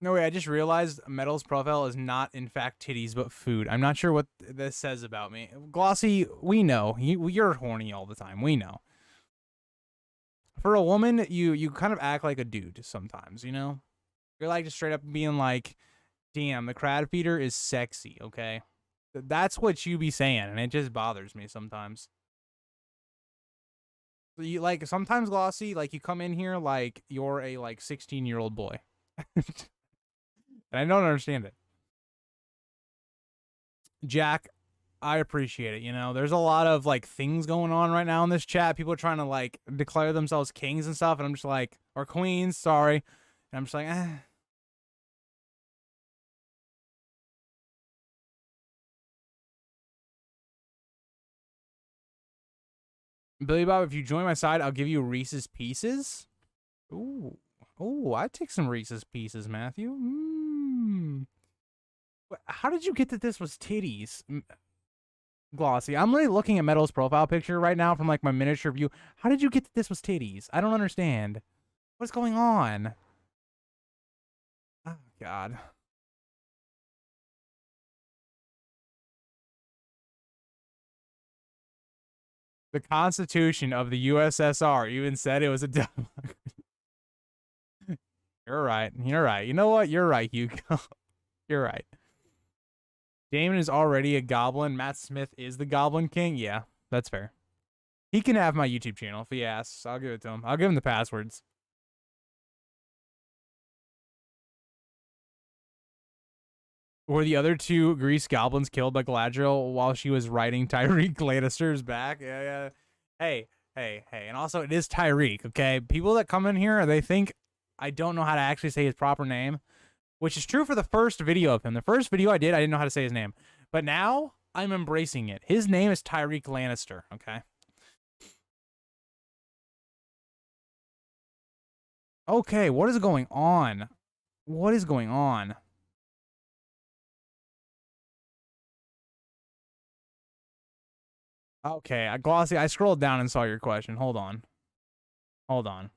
No, wait, I just realized Metal's profile is not, in fact, titties, but food. I'm not sure what this says about me. Glossy, we know. You're horny all the time. We know. For a woman, you kind of act like a dude sometimes, you know? You're like just straight up being like, damn, the crab feeder is sexy, okay? That's what you be saying, and it just bothers me sometimes. You like, sometimes, Glossy, like, you come in here like you're a, like, 16-year-old boy. And I don't understand it. Jack, I appreciate it. You know, there's a lot of like things going on right now in this chat. People are trying to like declare themselves kings and stuff, and I'm just like, or queens, sorry. And I'm just like, Billy Bob, if you join my side, I'll give you Reese's Pieces. Ooh. Oh, I'd take some Reese's Pieces, Matthew. How did you get that this was titties? Glossy. I'm literally looking at Metal's profile picture right now from like my miniature view. How did you get that this was titties? I don't understand. What's going on? Oh God. The Constitution of the USSR even said it was a democracy. You're right. You're right. You know what? You're right, Hugo. You're right. Damon is already a goblin. Matt Smith is the Goblin King. Yeah, that's fair. He can have my YouTube channel if he asks. I'll give it to him. I'll give him the passwords. Were the other two Grease goblins killed by Galadriel while she was riding Tyreek Lannister's back? Yeah, yeah. Hey, hey, hey. And also, it is Tyreek, okay? People that come in here, they think I don't know how to actually say his proper name, which is true for the first video of him. The first video I didn't know how to say his name. But now, I'm embracing it. His name is Tyreek Lannister, okay? Okay, what is going on? What is going on? Okay, Glossy, I scrolled down and saw your question. Hold on. Hold on.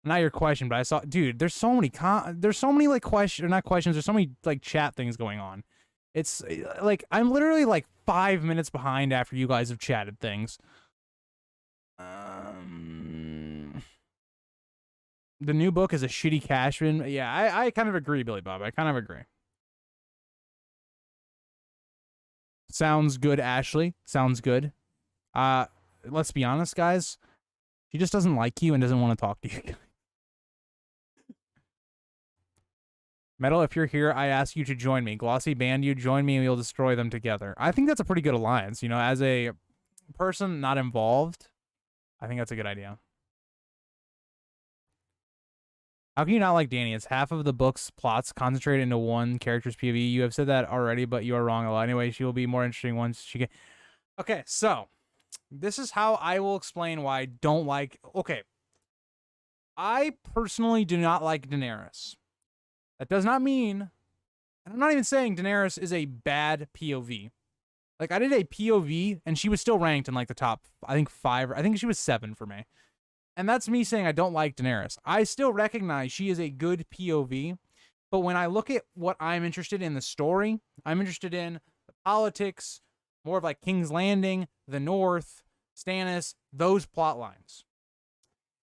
Not your question, but I saw, dude, there's so many like questions, not questions, there's so many like chat things going on. It's like I'm literally like 5 minutes behind after you guys have chatted things. The new book is a shitty Cashman. Yeah, I kind of agree, Billy Bob. I kind of agree. Sounds good, Ashley. Sounds good. Let's be honest, guys. She just doesn't like you and doesn't want to talk to you. Metal, if you're here, I ask you to join me. Glossy, band you, join me, and we'll destroy them together. I think that's a pretty good alliance. You know, as a person not involved, I think that's a good idea. How can you not like Dany? It's half of the book's plots concentrated into one character's POV. You have said that already, but you are wrong a lot. Anyway, she will be more interesting once she get... Okay, so this is how I will explain why I don't like... Okay. I personally do not like Daenerys. That does not mean... And I'm not even saying Daenerys is a bad POV. Like, I did a POV, and she was still ranked in, like, the top, I think, 5. I think she was 7 for me. And that's me saying I don't like Daenerys. I still recognize she is a good POV, but when I look at what I'm interested in the story, I'm interested in the politics, more of like King's Landing, the North, Stannis, those plot lines.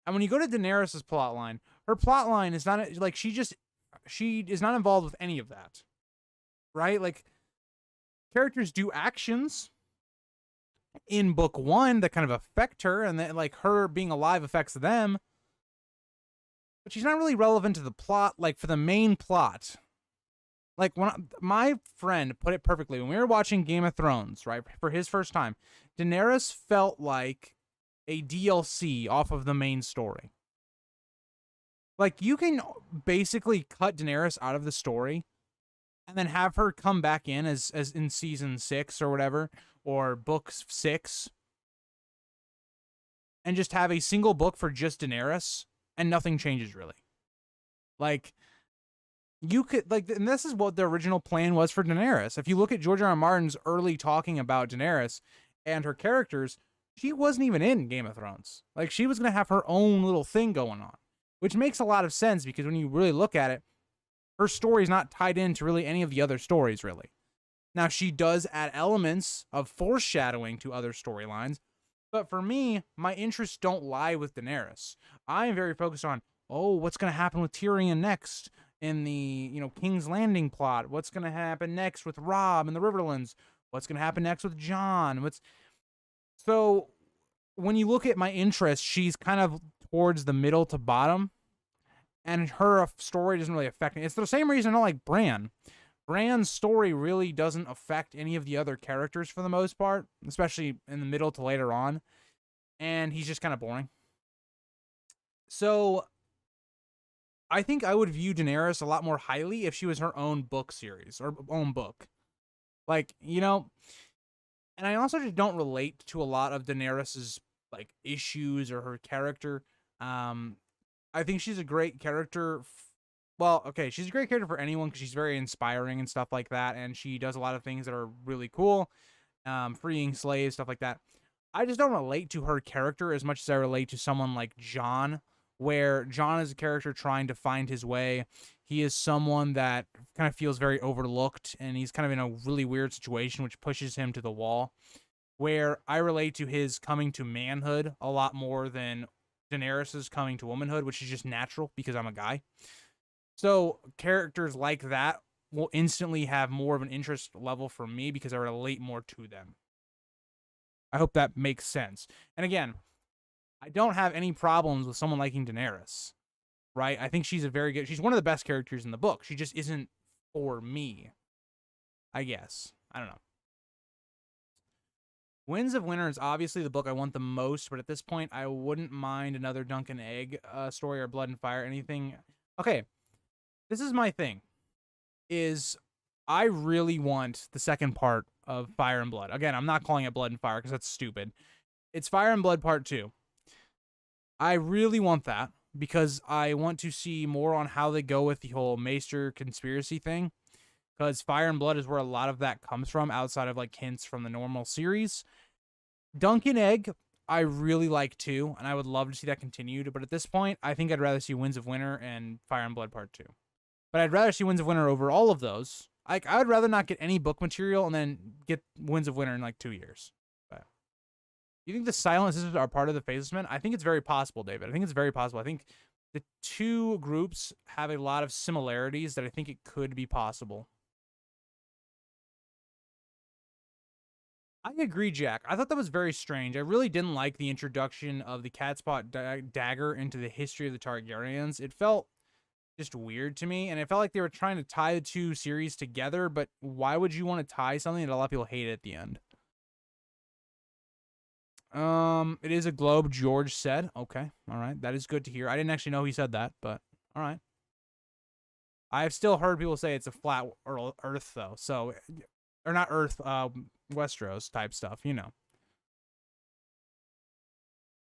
And when you go to Daenerys' plot line, her plot line is not like she is not involved with any of that. Right? Like, characters do actions in book 1 that kind of affect her, and then like her being alive affects them, but she's not really relevant to the plot, like for the main plot. Like when my friend put it perfectly, when we were watching Game of Thrones, right, for his first time, Daenerys felt like a DLC off of the main story. Like, you can basically cut Daenerys out of the story and then have her come back in as in season 6 or whatever, or book 6, and just have a single book for just Daenerys, and nothing changes really. Like, you could, like, and this is what the original plan was for Daenerys. If you look at George R. R. Martin's early talking about Daenerys and her characters, she wasn't even in Game of Thrones. Like, she was going to have her own little thing going on, which makes a lot of sense because when you really look at it, her story is not tied into really any of the other stories, really. Now, she does add elements of foreshadowing to other storylines, but for me, my interests don't lie with Daenerys. I am very focused on, oh, what's going to happen with Tyrion next in the, King's Landing plot? What's going to happen next with Robb and the Riverlands? What's going to happen next with Jon? So, when you look at my interests, she's kind of towards the middle to bottom, and her story doesn't really affect me. It's the same reason I don't like Bran. Bran's story really doesn't affect any of the other characters for the most part, especially in the middle to later on, and he's just kind of boring. So, I think I would view Daenerys a lot more highly if she was her own book series, or own book. Like, and I also just don't relate to a lot of Daenerys's, like, issues or her character. I think she's a great character well, okay, she's a great character for anyone because she's very inspiring and stuff like that, and she does a lot of things that are really cool, freeing slaves, stuff like that. I just don't relate to her character as much as I relate to someone like Jon, where Jon is a character trying to find his way. He is someone that kind of feels very overlooked, and he's kind of in a really weird situation, which pushes him to the wall. Where I relate to his coming to manhood a lot more than Daenerys's coming to womanhood, which is just natural because I'm a guy. So characters like that will instantly have more of an interest level for me because I relate more to them. I hope that makes sense. And again, I don't have any problems with someone liking Daenerys, right? I think she's she's one of the best characters in the book. She just isn't for me, I guess. I don't know. Winds of Winter is obviously the book I want the most, but at this point, I wouldn't mind another Dunk and Egg story or Blood and Fire, anything. Okay, this is my thing, is I really want the second part of Fire and Blood. Again, I'm not calling it Blood and Fire because that's stupid. It's Fire and Blood Part 2. I really want that because I want to see more on how they go with the whole Maester conspiracy thing. Because Fire and Blood is where a lot of that comes from, outside of like hints from the normal series. Dunk and Egg, I really like too, and I would love to see that continued. But at this point, I think I'd rather see Winds of Winter and Fire and Blood Part 2. But I'd rather see Winds of Winter over all of those. Like, I would rather not get any book material and then get Winds of Winter in like 2 years. But you think the Silent Sisters are part of the Faceless Men? I think it's very possible, David. I think it's very possible. I think the two groups have a lot of similarities that I think it could be possible. I agree, Jack. I thought that was very strange. I really didn't like the introduction of the Catspot dagger into the history of the Targaryens. It felt just weird to me, and it felt like they were trying to tie the two series together, but why would you want to tie something that a lot of people hate at the end? It is a globe, George said. Okay, all right. That is good to hear. I didn't actually know he said that, but all right. I've still heard people say it's a flat Earth, though, so... Or not Earth, Westeros type stuff, you know.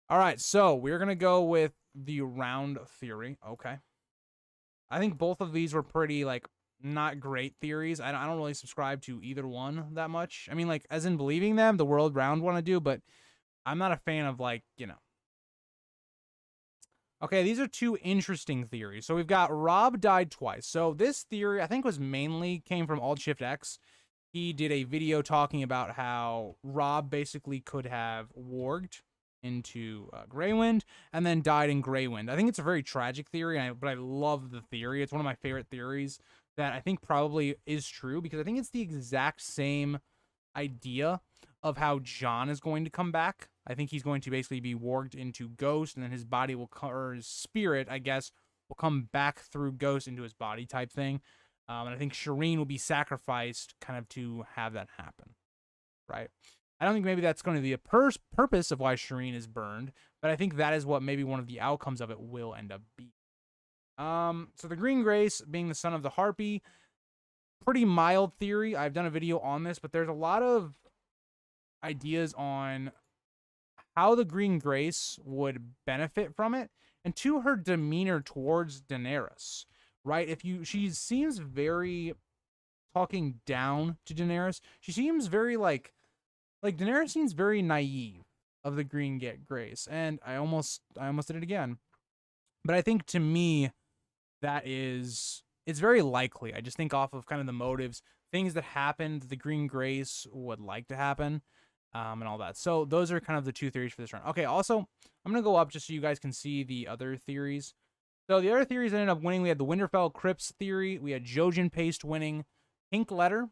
All right, so we're going to go with the round theory. Okay. I think both of these were pretty, like, not great theories. I don't really subscribe to either one that much. I mean, like, as in believing them, the world round one I do, but I'm not a fan of, like, you know. Okay, these are two interesting theories. So we've got Robb died twice. So this theory, I think, came from Alt Shift X. He did a video talking about how Robb basically could have warged into Greywind and then died in Greywind. I think it's a very tragic theory, but I love the theory. It's one of my favorite theories that I think probably is true because I think it's the exact same idea of how Jon is going to come back. I think he's going to basically be warged into Ghost, and then his body will or his spirit, I guess, will come back through Ghost into his body type thing. And I think Shireen will be sacrificed kind of to have that happen, right? I don't think maybe that's going to be a purpose of why Shireen is burned, but I think that is what maybe one of the outcomes of it will end up being. So the Green Grace being the son of the Harpy, pretty mild theory. I've done a video on this, but there's a lot of ideas on how the Green Grace would benefit from it, and to her demeanor towards Daenerys. Right? She seems very talking down to Daenerys. She seems very like Daenerys seems very naive of the Green Grace, and I almost did it again. But I think to me, it's very likely. I just think off of kind of the motives, things that happened, the Green Grace would like to happen, and all that. So those are kind of the two theories for this round. Okay, also I'm gonna go up just so you guys can see the other theories. So the other theories ended up winning. We had the Winterfell Crypts theory. We had Jojen Paste winning. Pink Letter,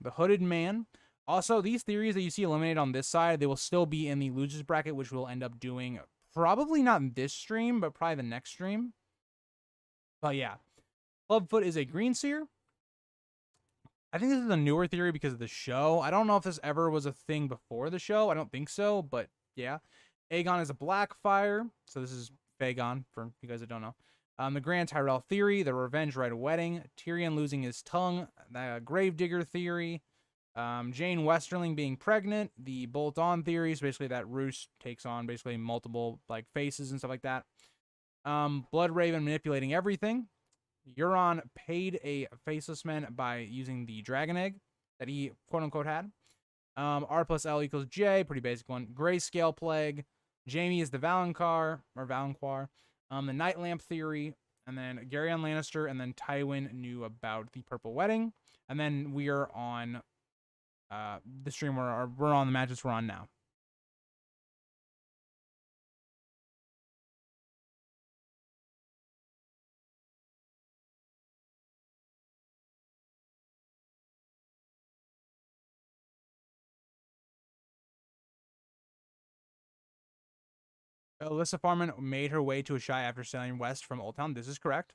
the Hooded Man. Also, these theories that you see eliminated on this side, they will still be in the losers bracket, which we'll end up doing probably not in this stream, but probably the next stream. But yeah, Clubfoot is a Green Seer. I think this is a newer theory because of the show. I don't know if this ever was a thing before the show. I don't think so, but yeah. Aegon is a Blackfire. So this is Aegon, for you guys that don't know. The Grand Tyrell theory, the Revenge Right Wedding, Tyrion losing his tongue, the Gravedigger theory, Jane Westerling being pregnant, the Bolt-On theory, so basically that Roose takes on basically multiple like faces and stuff like that. Blood Raven manipulating everything, Euron paid a Faceless Man by using the dragon egg that he quote-unquote had. R plus L equals J, pretty basic one. Grayscale Plague. Jaime is the Valanquar, the Night Lamp Theory, and then Garyon Lannister, and then Tywin knew about the Purple Wedding. And then we are on the stream, we're on the matches we're on now. Alyssa Farman made her way to Ashai after sailing west from Old Town. This is correct.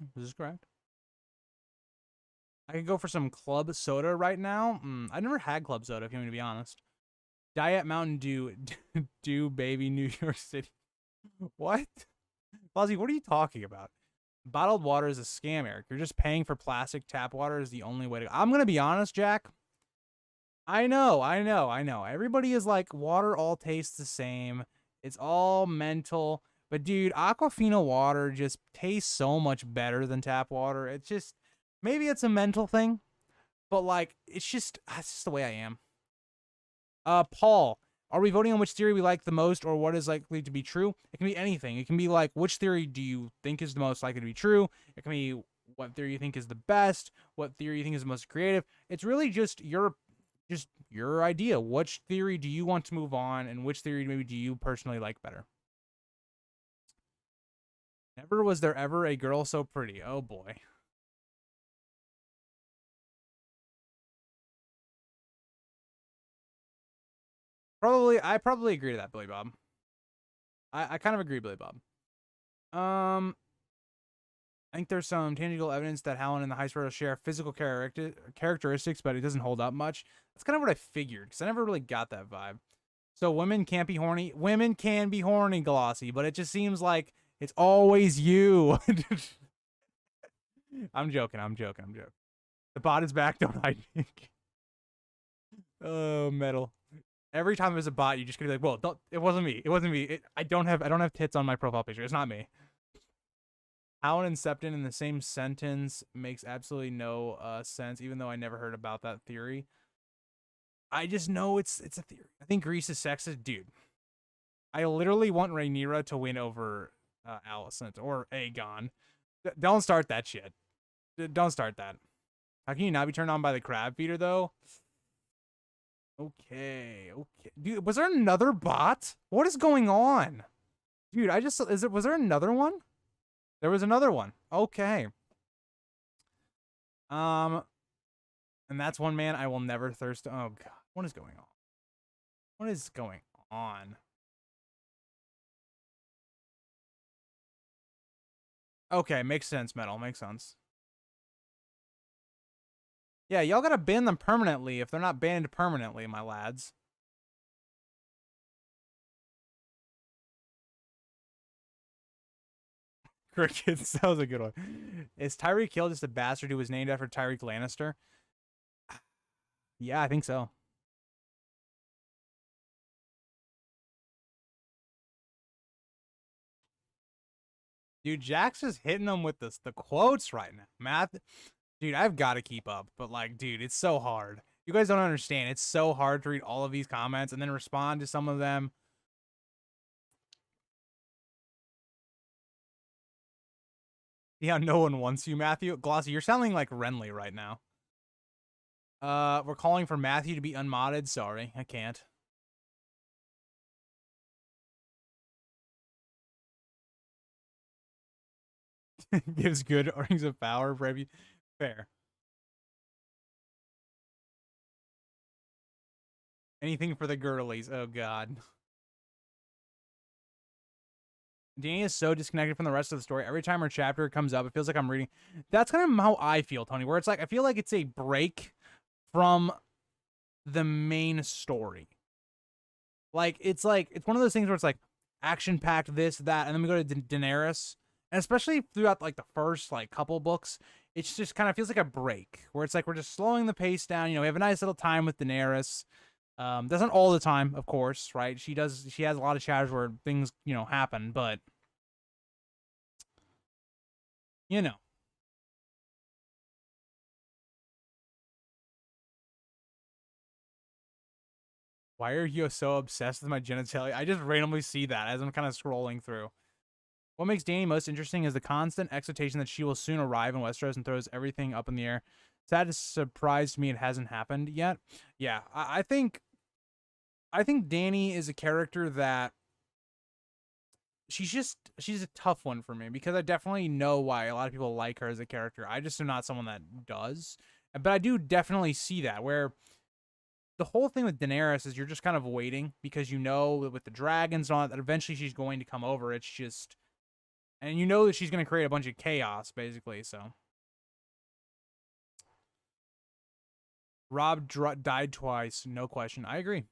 I could go for some club soda right now. I never had club soda, if you want me to be honest. Diet Mountain Dew. Dew, baby, New York City. What? Fozzie, what are you talking about? Bottled water is a scam, Eric. You're just paying for plastic tap water is the only way to go. I'm going to be honest, Jack. I know. Everybody is like, water all tastes the same. It's all mental. But, dude, Aquafina water just tastes so much better than tap water. It's just, maybe it's a mental thing. But, like, it's just the way I am. Paul, are we voting on which theory we like the most or what is likely to be true? It can be anything. It can be like, which theory do you think is the most likely to be true? It can be what theory you think is the best, what theory you think is the most creative. It's really just your idea. Which theory do you want to move on, and which theory maybe do you personally like better? Never was there ever a girl so pretty. Oh boy. I probably agree to that, Billy Bob. I kind of agree, Billy Bob. I think there's some tangible evidence that Helen and the High Sparrow share physical characteristics, but it doesn't hold up much. That's kind of what I figured, because I never really got that vibe. So women can't be horny. Women can be horny, Glossy, but it just seems like it's always you. I'm joking. The bot is back, don't I think? Oh, metal. Every time there's a bot, you just gonna be like, "Well, it wasn't me. I don't have tits on my profile picture. It's not me." Helen and Septon in the same sentence makes absolutely no sense, even though I never heard about that theory. I just know it's a theory. I think Grease is sexist, dude. I literally want Rhaenyra to win over Alicent or Aegon. Don't start that shit. Don't start that. How can you not be turned on by the crab feeder though? Okay. Dude, was there another bot? What is going on? Dude, was there another one? There was another one. Okay. And that's one man I will never thirst. Oh god. What is going on? What is going on? Okay, makes sense, Metal. Makes sense. Yeah, y'all gotta ban them permanently if they're not banned permanently, my lads. Crickets, that was a good one. Is Tyreek Hill just a bastard who was named after Tyreek Lannister? Yeah, I think so. Dude, Jack's just hitting them with the quotes right now. Math, dude, I've got to keep up. But, like, dude, it's so hard. You guys don't understand. It's so hard to read all of these comments and then respond to some of them. Yeah, no one wants you, Matthew. Glossy, you're sounding like Renly right now. We're calling for Matthew to be unmodded. Sorry, I can't. Gives good rings of power for every... Fair. Anything for the girlies. Oh, God. Danny is so disconnected from the rest of the story. Every time her chapter comes up, it feels like I'm reading. That's kind of how I feel, Tony, where it's like, I feel like it's a break from the main story. Like, it's one of those things where it's like action-packed this, that, and then we go to Daenerys. And especially throughout, like, the first, like, couple books, it's just kind of feels like a break where it's like we're just slowing the pace down. You know, we have a nice little time with Daenerys. That's not all the time, of course, right? She has a lot of chapters where things, you know, happen, but you know. Why are you so obsessed with my genitalia? I just randomly see that as I'm kind of scrolling through. What makes Dany most interesting is the constant excitation that she will soon arrive in Westeros and throws everything up in the air. Sad to surprise me it hasn't happened yet. Yeah, I think Dany is a character that she's a tough one for me because I definitely know why a lot of people like her as a character. I just am not someone that does. But I do definitely see that where the whole thing with Daenerys is you're just kind of waiting because you know with the dragons and all that eventually she's going to come over. It's just, and you know that she's going to create a bunch of chaos basically. So Rob died twice, no question. I agree.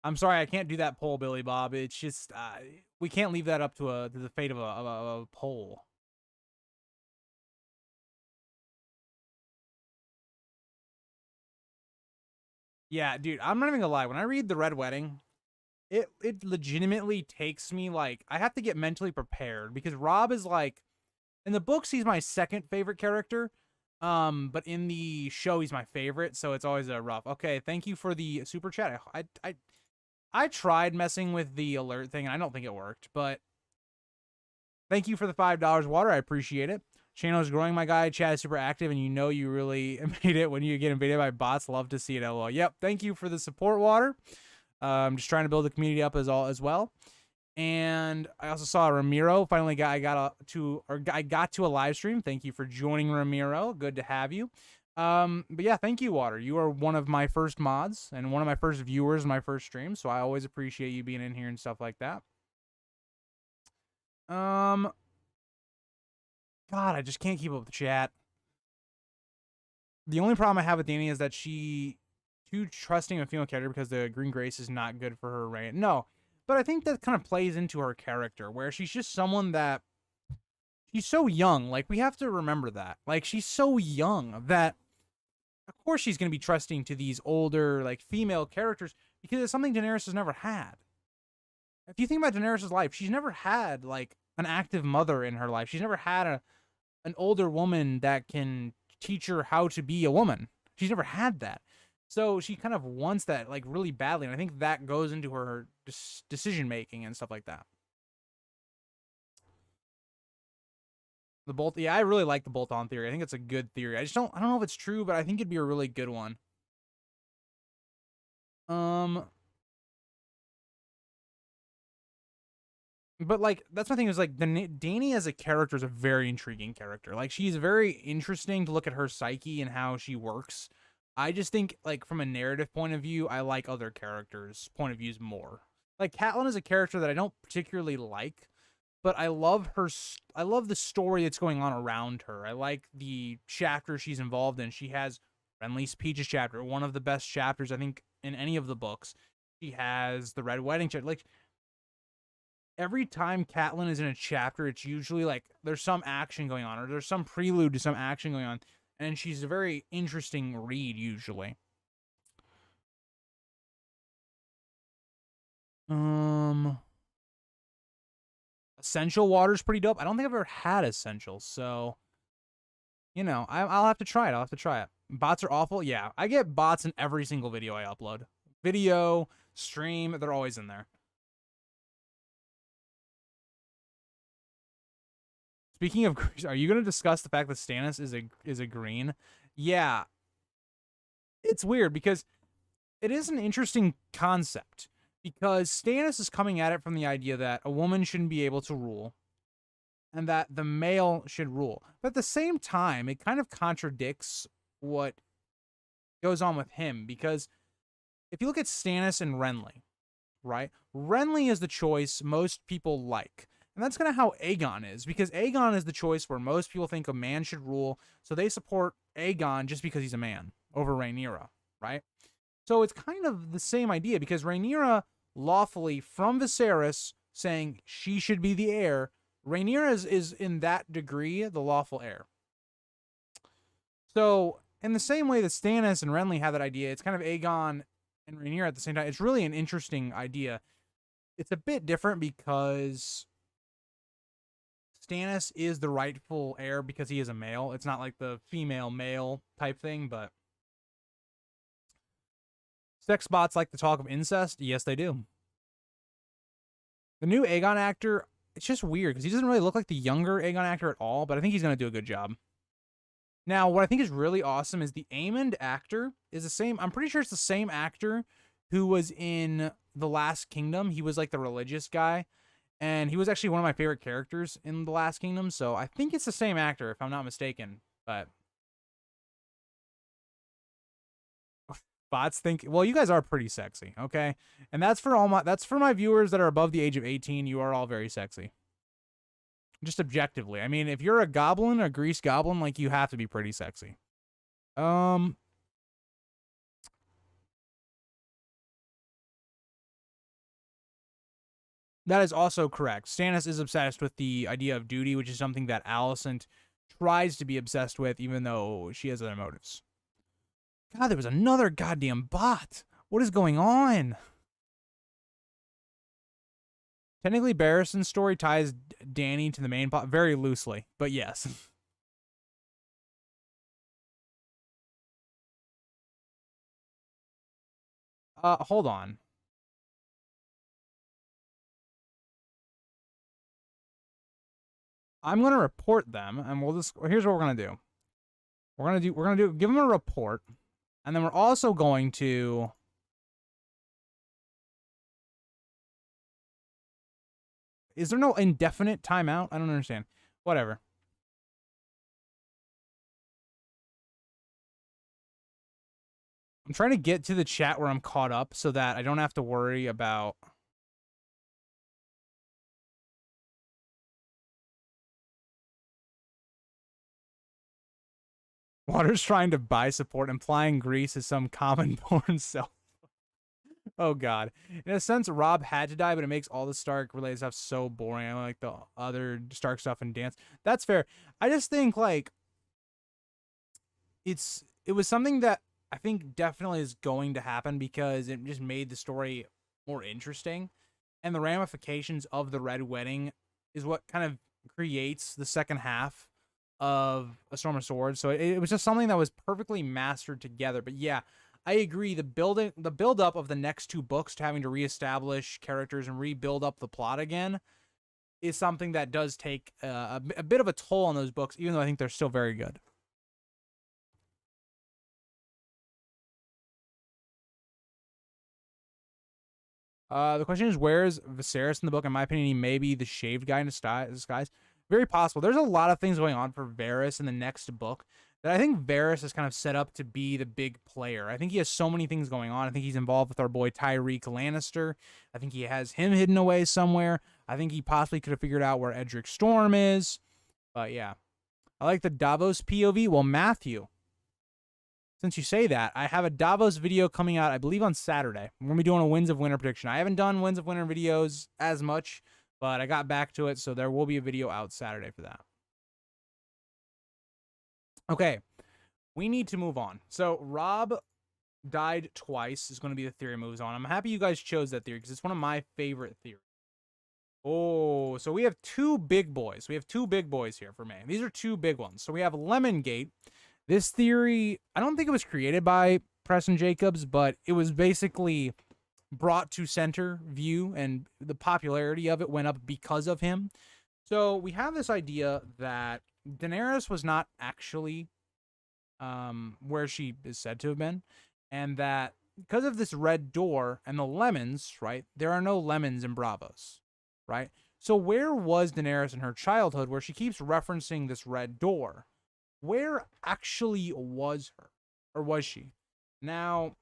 I'm sorry I can't do that poll, Billy Bob. It's just we can't leave that up to the fate of a poll. Yeah, dude, I'm not even gonna lie. When I read The Red Wedding, it legitimately takes me like I have to get mentally prepared because Rob is like in the books he's my second favorite character. But in the show he's my favorite, so it's always a rough. Okay, thank you for the super chat. I tried messing with the alert thing and I don't think it worked, but thank you for the $5 water. I appreciate it. Channel is growing, my guy. Chat is super active, and you know you really made it when you get invaded by bots. Love to see it. LOL. Yep. Thank you for the support, water. I'm just trying to build the community up as well. And I also saw Ramiro. Finally, I got to a live stream. Thank you for joining, Ramiro. Good to have you. But yeah, thank you, Water. You are one of my first mods and one of my first viewers in my first stream. So I always appreciate you being in here and stuff like that. God, I just can't keep up with the chat. The only problem I have with Dany is that she too trusting a female character because the Green Grace is not good for her, right? No, but I think that kind of plays into her character where she's just someone that she's so young. Like we have to remember that. Like she's so young that of course she's going to be trusting to these older like female characters because it's something Daenerys has never had. If you think about Daenerys' life, she's never had like an active mother in her life. She's never had an older woman that can teach her how to be a woman. She's never had that. So she kind of wants that like really badly. And I think that goes into her decision making and stuff like that. The bolt, yeah, I really like the bolt-on theory. I think it's a good theory. I don't know if it's true, but I think it'd be a really good one. But like that's my thing is like Dany as a character is a very intriguing character. Like she's very interesting to look at her psyche and how she works. I just think like from a narrative point of view, I like other characters' point of views more. Like Catelyn is a character that I don't particularly like, but I love her. I love the story that's going on around her. I like the chapter she's involved in. She has Renly's Peaches chapter, one of the best chapters I think in any of the books. She has the Red Wedding chapter. Like every time Catelyn is in a chapter, it's usually like there's some action going on or there's some prelude to some action going on. And she's a very interesting read usually. Essential water's pretty dope. I don't think I've ever had essential, so you know, I'll have to try it. I'll have to try it. Bots are awful. Yeah, I get bots in every single video I upload. Video, stream, they're always in there. Speaking of, are you going to discuss the fact that Stannis is a green? Yeah, it's weird because it is an interesting concept because Stannis is coming at it from the idea that a woman shouldn't be able to rule and that the male should rule. But at the same time, it kind of contradicts what goes on with him because if you look at Stannis and Renly, right? Renly is the choice most people like. And that's kind of how Aegon is, because Aegon is the choice where most people think a man should rule, so they support Aegon just because he's a man over Rhaenyra, right? So it's kind of the same idea, because Rhaenyra lawfully, from Viserys, saying she should be the heir, Rhaenyra is in that degree the lawful heir. So in the same way that Stannis and Renly have that idea, it's kind of Aegon and Rhaenyra at the same time. It's really an interesting idea. It's a bit different because Stannis is the rightful heir because he is a male. It's not like the female male type thing, but sex bots like to talk of incest? Yes, they do. The new Aegon actor, it's just weird because he doesn't really look like the younger Aegon actor at all, but I think he's going to do a good job. Now, what I think is really awesome is the Aemond actor is the same. I'm pretty sure it's the same actor who was in The Last Kingdom. He was like the religious guy, and he was actually one of my favorite characters in The Last Kingdom. So I think it's the same actor, if I'm not mistaken. But bots think, well, you guys are pretty sexy, okay? And that's for my viewers that are above the age of 18. You are all very sexy. Just objectively. I mean, if you're a goblin, a grease goblin, like, you have to be pretty sexy. That is also correct. Stannis is obsessed with the idea of duty, which is something that Alicent tries to be obsessed with, even though she has other motives. God, there was another goddamn bot. What is going on? Technically, Barristan's story ties Dany to the main plot very loosely, but yes. Hold on. I'm gonna report them, and here's what we're gonna do. We're gonna give them a report, and then we're also going to. Is there no indefinite timeout? I don't understand. Whatever. I'm trying to get to the chat where I'm caught up so that I don't have to worry about. Water's trying to buy support, implying Greece is some common-born self. Oh, God. In a sense, Robb had to die, but it makes all the Stark-related stuff so boring. I don't like the other Stark stuff and dance. That's fair. I just think, like, it was something that I think definitely is going to happen because it just made the story more interesting. And the ramifications of the Red Wedding is what kind of creates the second half of A Storm of Swords. So it was just something that was perfectly mastered together. But yeah, I agree. The build up of the next two books to having to reestablish characters and rebuild up the plot again is something that does take a bit of a toll on those books, even though I think they're still very good. The question is, where is Viserys in the book? In my opinion, he may be the shaved guy in disguise. Very possible. There's a lot of things going on for Varys in the next book that I think Varys is kind of set up to be the big player. I think he has so many things going on. I think he's involved with our boy Tyrion Lannister. I think he has him hidden away somewhere. I think he possibly could have figured out where Edric Storm is. But yeah. I like the Davos POV. Well, Matthew, since you say that, I have a Davos video coming out, I believe, on Saturday. We're going to be doing a Winds of Winter prediction. I haven't done Winds of Winter videos as much, but I got back to it, so there will be a video out Saturday for that. Okay, we need to move on. So, Robb died twice is going to be the theory moves on. I'm happy you guys chose that theory because it's one of my favorite theories. Oh, so we have two big boys. We have two big boys here for me. These are two big ones. So we have Lemongate. This theory, I don't think it was created by Preston Jacobs, but it was basically brought to center view, and the popularity of it went up because of him. So we have this idea that Daenerys was not actually where she is said to have been, and that because of this red door and the lemons, right, there are no lemons in Braavos, right? So where was Daenerys in her childhood where she keeps referencing this red door? Where actually was her? Or was she? Now,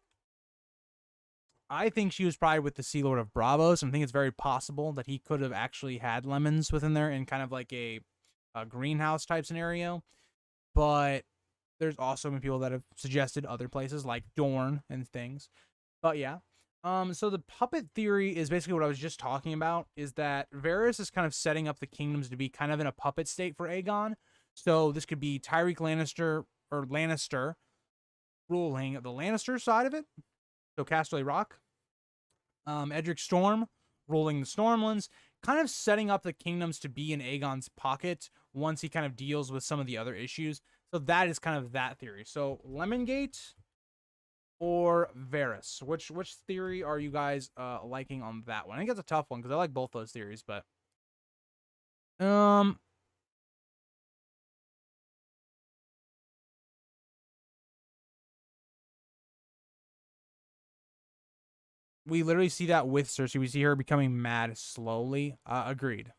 I think she was probably with the Sea Lord of Braavos, and I think it's very possible that he could have actually had lemons within there in kind of like a greenhouse type scenario. But there's also been people that have suggested other places like Dorne and things. But yeah. So the puppet theory is basically what I was just talking about, is that Varys is kind of setting up the kingdoms to be kind of in a puppet state for Aegon. So this could be Tyrion Lannister or Lannister ruling the Lannister side of it. So Casterly Rock. Edric Storm ruling the Stormlands, kind of setting up the kingdoms to be in Aegon's pocket once he kind of deals with some of the other issues. So that is kind of that theory. So Lemongate or Varys? Which theory are you guys liking on that one? I think it's a tough one because I like both those theories, but we literally see that with Cersei. We see her becoming mad slowly. Agreed.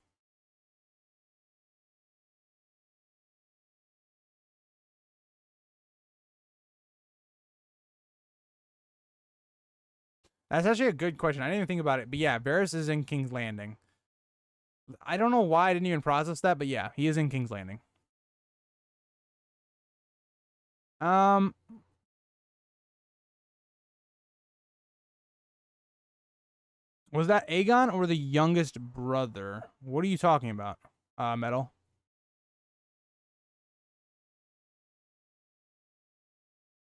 That's actually a good question. I didn't even think about it, but yeah, Varys is in King's Landing. I don't know why I didn't even process that, but yeah, he is in King's Landing. Um, was that Aegon or the youngest brother? What are you talking about? Metal.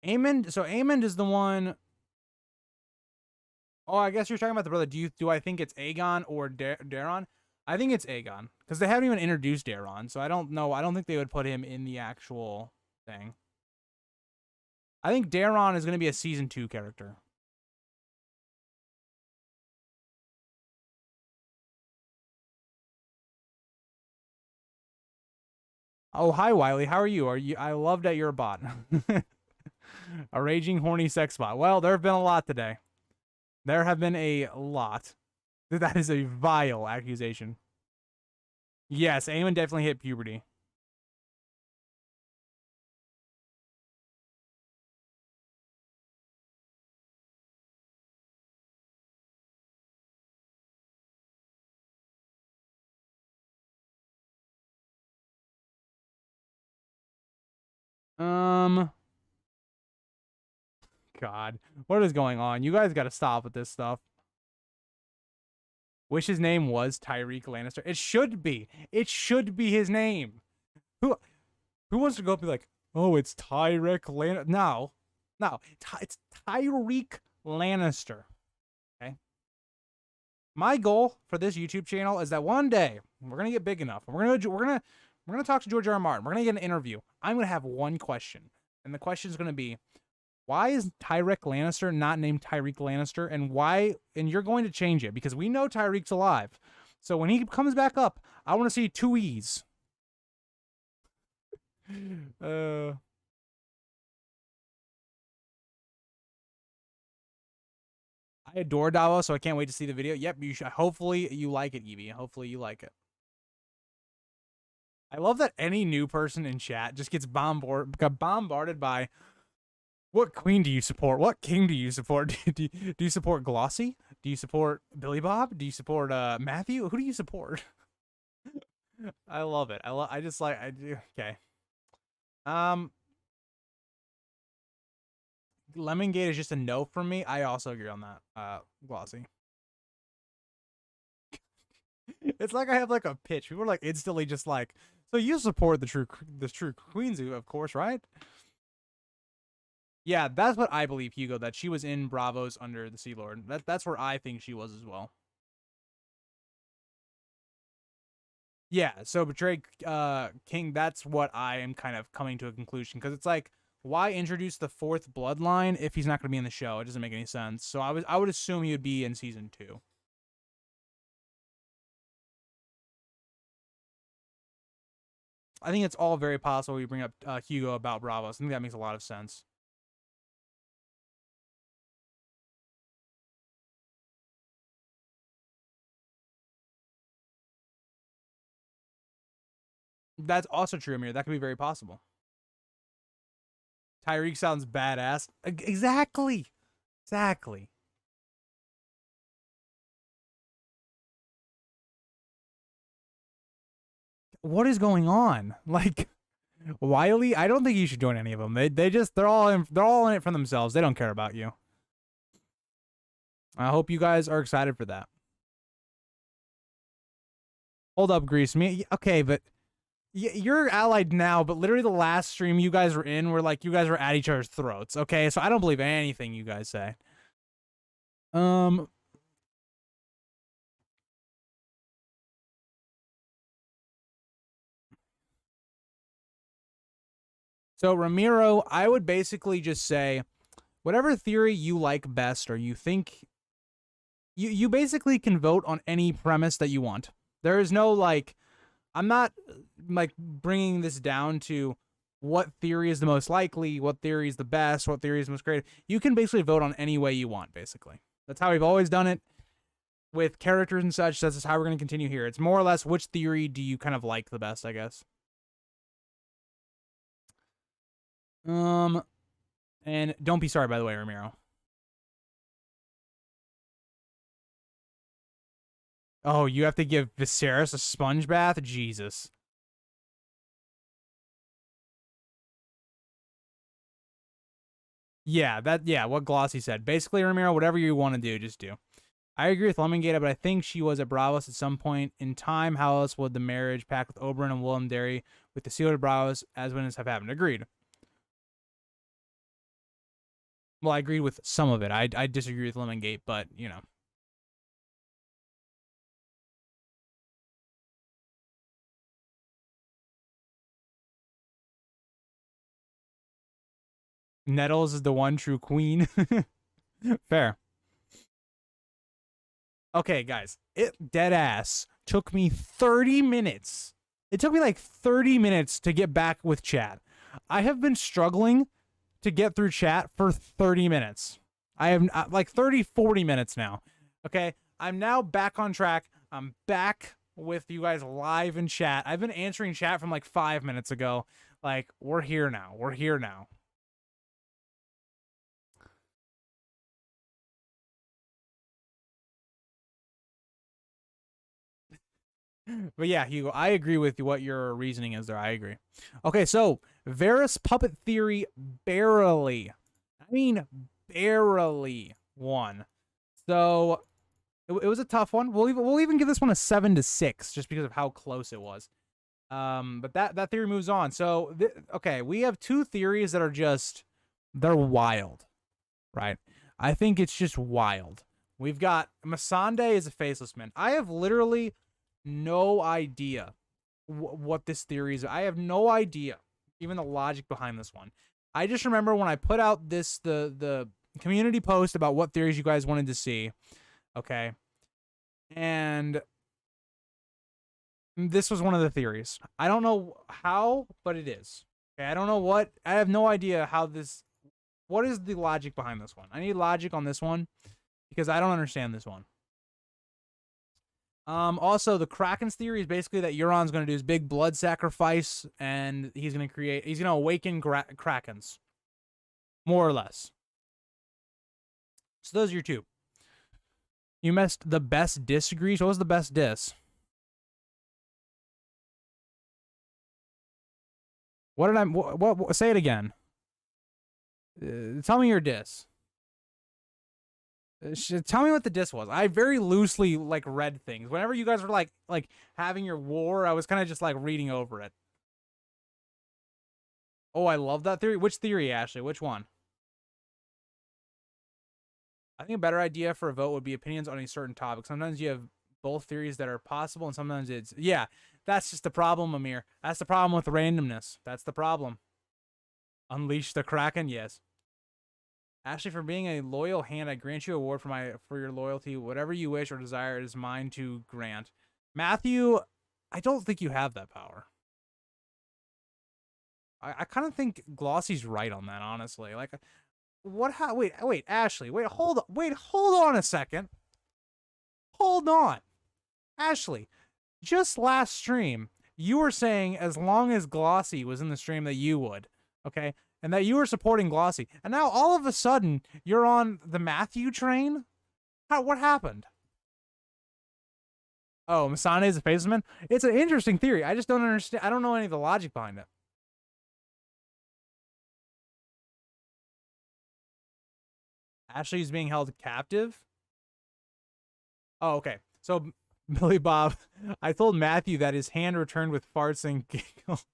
Aemond. So Aemond is the one. Oh, I guess you're talking about the brother. Do I think it's Aegon or Daeron? I think it's Aegon because they haven't even introduced Daeron, so I don't know. I don't think they would put him in the actual thing. I think Daeron is going to be a season 2 character. Oh, hi Wiley. How are you? I love that you're a bot. A raging horny sex bot. Well, there have been a lot today. There have been a lot. That is a vile accusation. Yes, Aemon definitely hit puberty. God, what is going on? You guys got to stop with this stuff. Wish his name was Tyreek Lannister. It should be. It should be his name. Who wants to go up and be like, oh, it's Tyreek Lannister? No. It's Tyreek Lannister. Okay. My goal for this YouTube channel is that one day we're gonna get big enough. We're gonna talk to George R. R. Martin. We're gonna get an interview. I'm gonna have one question, and the question is gonna be, why is Tyreek Lannister not named Tyreek Lannister? And why? And you're going to change it because we know Tyreek's alive. So when he comes back up, I want to see 2 E's. I adore Davos, so I can't wait to see the video. Yep, you should. Hopefully you like it, Evie. Hopefully you like it. I love that any new person in chat just got bombarded by, what queen do you support? What king do you support? Do you support Glossy? Do you support Billy Bob? Do you support Matthew? Who do you support? I love it. I just like I do. Okay. Lemon Gate is just a no from me. I also agree on that. Glossy. It's like I have like a pitch. People are like instantly just like, so you support the true queens, of course, right? Yeah, that's what I believe, Hugo. That she was in Bravos under the Sea Lord. That's where I think she was as well. Yeah, so betrayed king. That's what I am kind of coming to a conclusion because it's like, why introduce the 4th bloodline if he's not going to be in the show? It doesn't make any sense. So I would assume he would be in season 2. I think it's all very possible. We bring up Hugo about Bravos. I think that makes a lot of sense. That's also true, Amir. That could be very possible. Tyreek sounds badass. Exactly. What is going on? Like, Wiley, I don't think you should join any of them. They're all in it for themselves. They don't care about you. I hope you guys are excited for that. Hold up, Grease. Me, okay, but you're allied now. But literally, the last stream you guys were in, were like you guys were at each other's throats. Okay, so I don't believe anything you guys say. So Ramiro, I would basically just say, whatever theory you like best or you think you basically can vote on any premise that you want. There is no like I'm not like bringing this down to what theory is the most likely, what theory is the best, what theory is most creative. You can basically vote on any way you want, basically. That's how we've always done it with characters and such. That's just how we're going to continue here. It's more or less which theory do you kind of like the best, I guess. And don't be sorry, by the way, Ramiro. Oh, you have to give Viserys a sponge bath? Jesus. Yeah, what Glossy said. Basically, Ramiro, whatever you want to do, just do. I agree with Lemongate, but I think she was at Bravos at some point in time. How else would the marriage pact with Oberyn and Willem Derry with the sealed Bravos as witnesses have happened? Agreed. Well, I agreed with some of it. I disagree with Lemongate, but, you know. Nettles is the one true queen. Fair. Okay, guys. It dead ass took me 30 minutes. It took me like 30 minutes to get back with chat. I have been struggling to get through chat for 30 minutes. I have like 30, 40 minutes now. Okay. I'm now back on track. I'm back with you guys live in chat. I've been answering chat from like 5 minutes ago. Like, we're here now. We're here now. But yeah, Hugo, I agree with what your reasoning is there. I agree. Okay, so Varys puppet theory barely, I mean barely won. So it was a tough one. We'll even give this one a 7-6 just because of how close it was. But that theory moves on. So okay, we have two theories that are just they're wild, right? I think it's just wild. We've got Masande is a faceless man. I have literally no idea what this theory is. I have no idea even the logic behind this one. I just remember when I put out the community post about what theories you guys wanted to see, okay, and this was one of the theories. I don't know how, but it is. Okay, I don't know what. I have no idea how this. What is the logic behind this one? I need logic on this one because I don't understand this one. Also, the Krakens Theory is basically that Euron's going to do his big blood sacrifice, and he's going to awaken Krakens. More or less. So those are your two. You missed the best disagree. So what was the best diss? What did I, what say it again. Tell me your diss. Tell me what the diss was. I very loosely like read things. Whenever you guys were like having your war, I was kind of just like reading over it. Oh, I love that theory. Which theory, Ashley? Which one? I think a better idea for a vote would be opinions on a certain topic. Sometimes you have both theories that are possible, and sometimes it's yeah. That's just the problem, Amir. That's the problem with randomness. That's the problem. Unleash the Kraken, yes. Ashley, for being a loyal hand, I grant you a award for your loyalty. Whatever you wish or desire is mine to grant. Matthew, I don't think you have that power. I kind of think Glossy's right on that, honestly. Like, what? How? Wait, Ashley. Hold on a second. Hold on, Ashley. Just last stream, you were saying as long as Glossy was in the stream that you would, okay? And that you were supporting Glossy. And now all of a sudden, you're on the Matthew train? What happened? Oh, Masande is a faceless man? It's an interesting theory. I just don't understand. I don't know any of the logic behind it. Ashley's being held captive? Oh, okay. So, Billy Bob, I told Matthew that his hand returned with farts and giggles.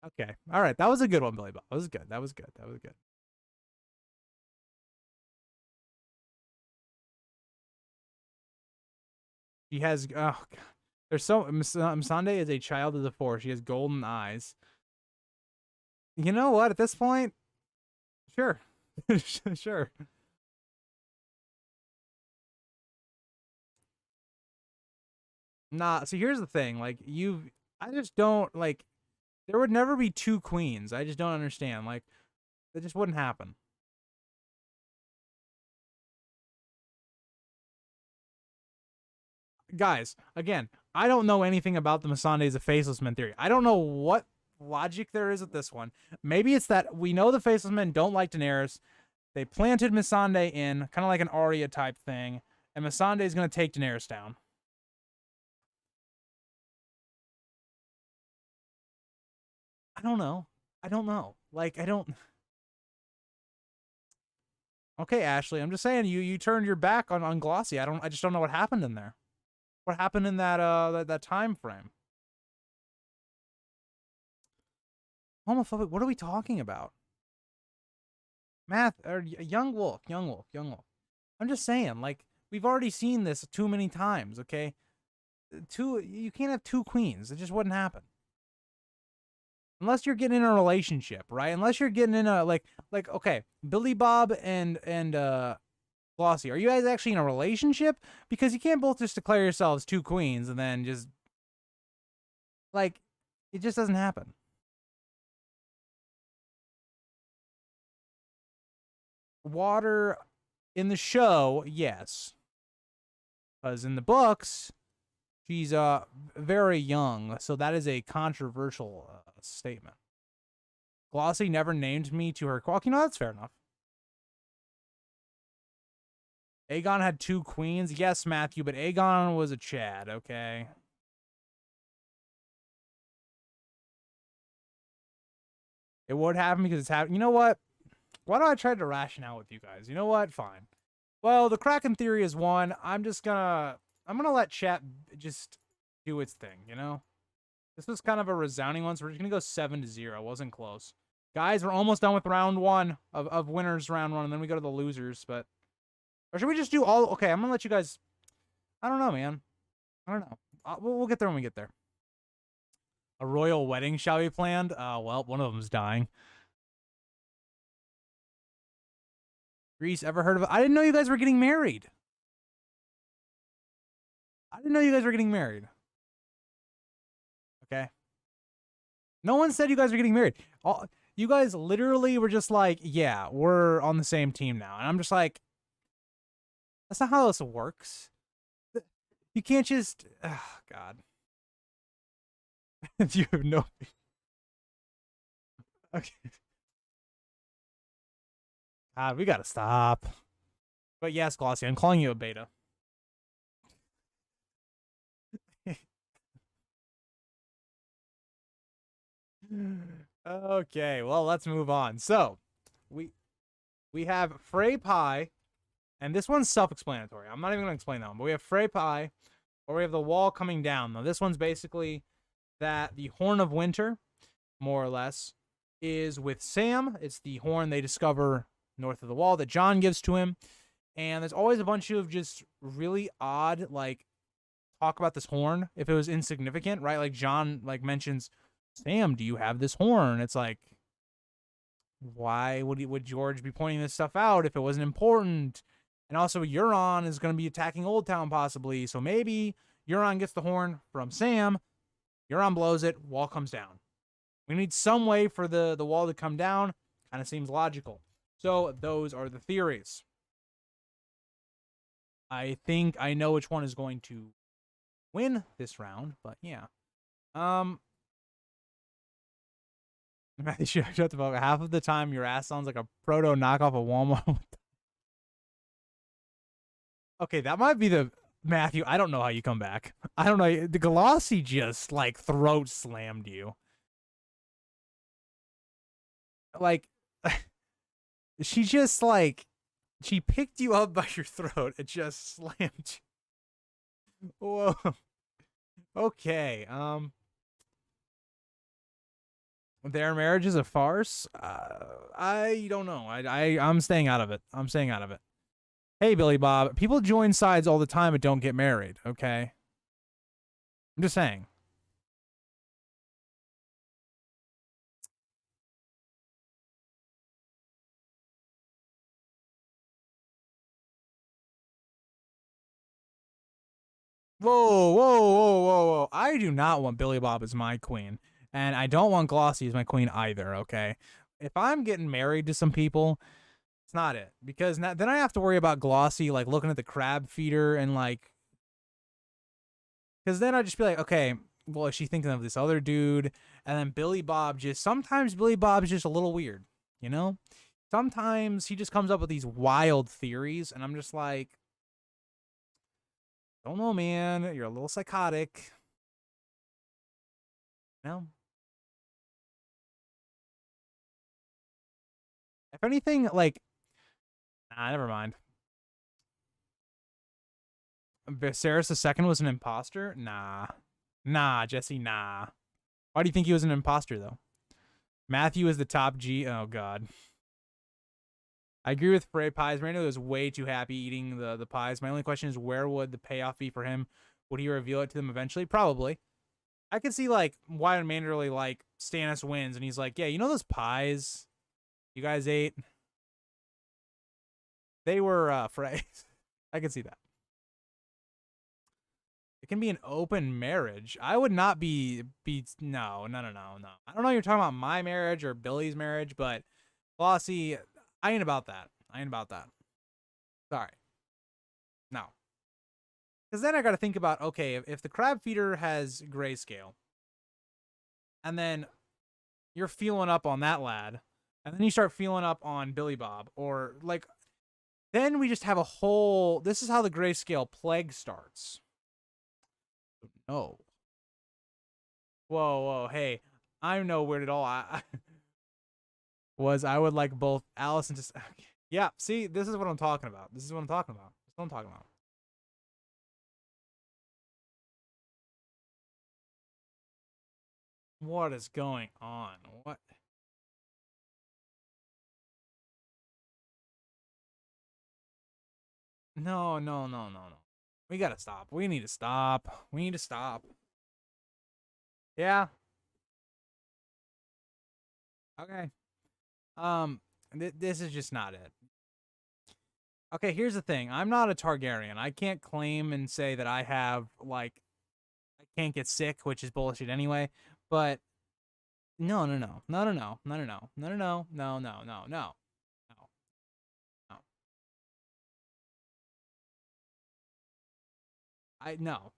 Okay. All right. That was a good one, Billy Bob. That was good. That was good. That was good. She has, oh, God. There's so, Masande is a child of the Force. She has golden eyes. You know what? At this point, sure. Sure. Nah, see, here's the thing. Like, I just don't, like, there would never be two queens. I just don't understand. Like, that just wouldn't happen. Guys, again, I don't know anything about the Masande Is a Faceless Man theory. I don't know what logic there is with this one. Maybe it's that we know the Faceless Men don't like Daenerys. They planted Masande in, kind of like an Arya type thing, and Masande is going to take Daenerys down. I don't know. I don't know. Like, I don't. Okay, Ashley, I'm just saying you turned your back on Glossy. I just don't know what happened in there. What happened in that time frame? Homophobic. What are we talking about? Math or young wolf. I'm just saying, like, we've already seen this too many times, okay? You can't have two queens. It just wouldn't happen. Unless you're getting in a relationship, right? Unless you're getting in a like okay, Billy Bob and Glossy, are you guys actually in a relationship? Because you can't both just declare yourselves two queens and then just like it just doesn't happen. Water in the show, yes. Because in the books, she's very young, so that is a controversial statement. Glossy never named me to her qualk. You know, that's fair enough. Aegon had two queens. Yes, Matthew, but Aegon was a Chad, okay? It would happen because it's happening. You know what? Why do I try to ration out with you guys? You know what? Fine. Well, the Kraken Theory is one. I'm gonna let chat just do its thing, you know? This was kind of a resounding one, so we're just gonna go 7-0. Wasn't close. Guys, we're almost done with round one of winners round one, and then we go to the losers, but or should we just do all okay, I'm gonna let you guys I don't know, man. I don't know. We'll get there when we get there. A royal wedding shall be planned? Well, one of them's dying. Greece, ever heard of it? I didn't know you guys were getting married. I didn't know you guys were getting married. Okay. No one said you guys were getting married. You guys literally were just like, yeah, we're on the same team now. And I'm just like, that's not how this works. You can't just, oh, God. You have no. Okay. God, we gotta stop. But yes, Glossy, I'm calling you a beta. Okay, well, let's move on. So, we have Frey Pie, and this one's self-explanatory. I'm not even gonna explain that one, but we have Frey Pie, or we have the wall coming down. Now, this one's basically that the Horn of Winter, more or less, is with Sam. It's the horn they discover north of the wall that Jon gives to him. And there's always a bunch of just really odd, like, talk about this horn if it was insignificant, right? Like, Jon, like, mentions, Sam, do you have this horn? It's like, why would George be pointing this stuff out if it wasn't important? And also, Euron is going to be attacking Old Town, possibly. So maybe Euron gets the horn from Sam. Euron blows it. Wall comes down. We need some way for the wall to come down. Kind of seems logical. So those are the theories. I think I know which one is going to win this round, but yeah. Shut the fuck. Half of the time, your ass sounds like a proto knockoff of Walmart. Okay, that might be the Matthew. I don't know how you come back. I don't know. The Glossy just like throat slammed you. Like, she just like she picked you up by your throat and just slammed you. Whoa. Okay. Their marriage is a farce. I don't know. I'm staying out of it. I'm staying out of it. Hey, Billy Bob. People join sides all the time and don't get married. Okay. I'm just saying. Whoa, whoa, whoa, whoa, whoa. I do not want Billy Bob as my queen. And I don't want Glossy as my queen either, okay? If I'm getting married to some people, it's not it. Because then I have to worry about Glossy, like, looking at the crab feeder and, like... Because then I'd just be like, okay, well, is she thinking of this other dude? And then Billy Bob just... Sometimes Billy Bob's just a little weird, you know? Sometimes he just comes up with these wild theories, and I'm just like... Don't know, man. You're a little psychotic. No. If anything, like... Nah, never mind. Viserys II was an imposter? Nah. Nah, Jesse, nah. Why do you think he was an imposter, though? Matthew is the top G. Oh, God. I agree with Frey Pies. Miranda was way too happy eating the pies. My only question is, where would the payoff be for him? Would he reveal it to them eventually? Probably. I could see, like, why Manderly, like, Stannis wins, and he's like, yeah, you know those pies you guys ate? They were Frey's. I can see that. It can be an open marriage. I would not be no. I don't know if you're talking about my marriage or Billy's marriage, but Glossy, I ain't about that. Sorry. No. Because then I got to think about, okay, if the crab feeder has grayscale, and then you're feeling up on that lad, and then you start feeling up on Billy Bob, or, like, then we just have a whole, this is how the grayscale plague starts. No. Whoa, hey, I'm no weird at all. I would like both Alice and just... Yeah, see, this is what I'm talking about. What is going on? What? No. We gotta stop. We need to stop. Yeah. Okay. This is just not it. Okay, here's the thing. I'm not a Targaryen. I can't claim and say that I have, like, I can't get sick, which is bullshit anyway. But no.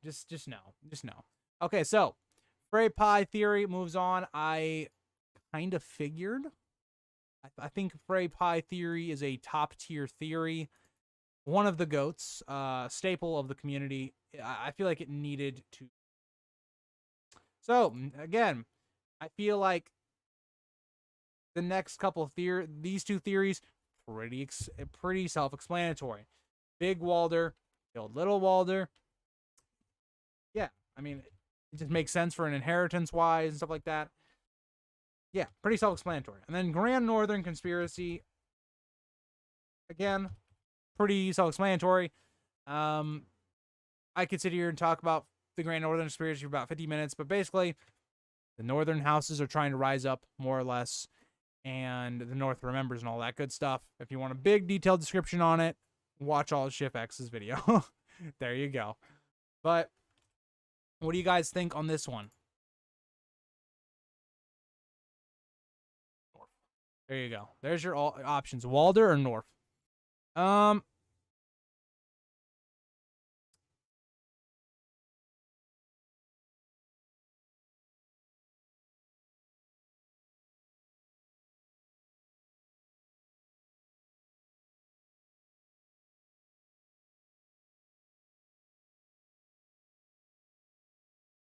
Just no. Okay, so Frey Pie theory moves on. I kind of figured. I think Frey Pie theory is a top tier theory. One of the goats, staple of the community. I feel like it needed to. So again, I feel like the next couple of these two theories, pretty self-explanatory. Big Walder killed Little Walder. Yeah, I mean, it just makes sense for an inheritance wise and stuff like that. Yeah, pretty self-explanatory. And then Grand Northern Conspiracy, again, pretty self-explanatory. I could sit here and talk about the Grand Northern Conspiracy for about 50 minutes, but basically, the Northern houses are trying to rise up, more or less, and the North remembers and all that good stuff. If you want a big detailed description on it, watch all of Shift X's video. There you go. But what do you guys think on this one? North. There you go. There's your options. Walder or North?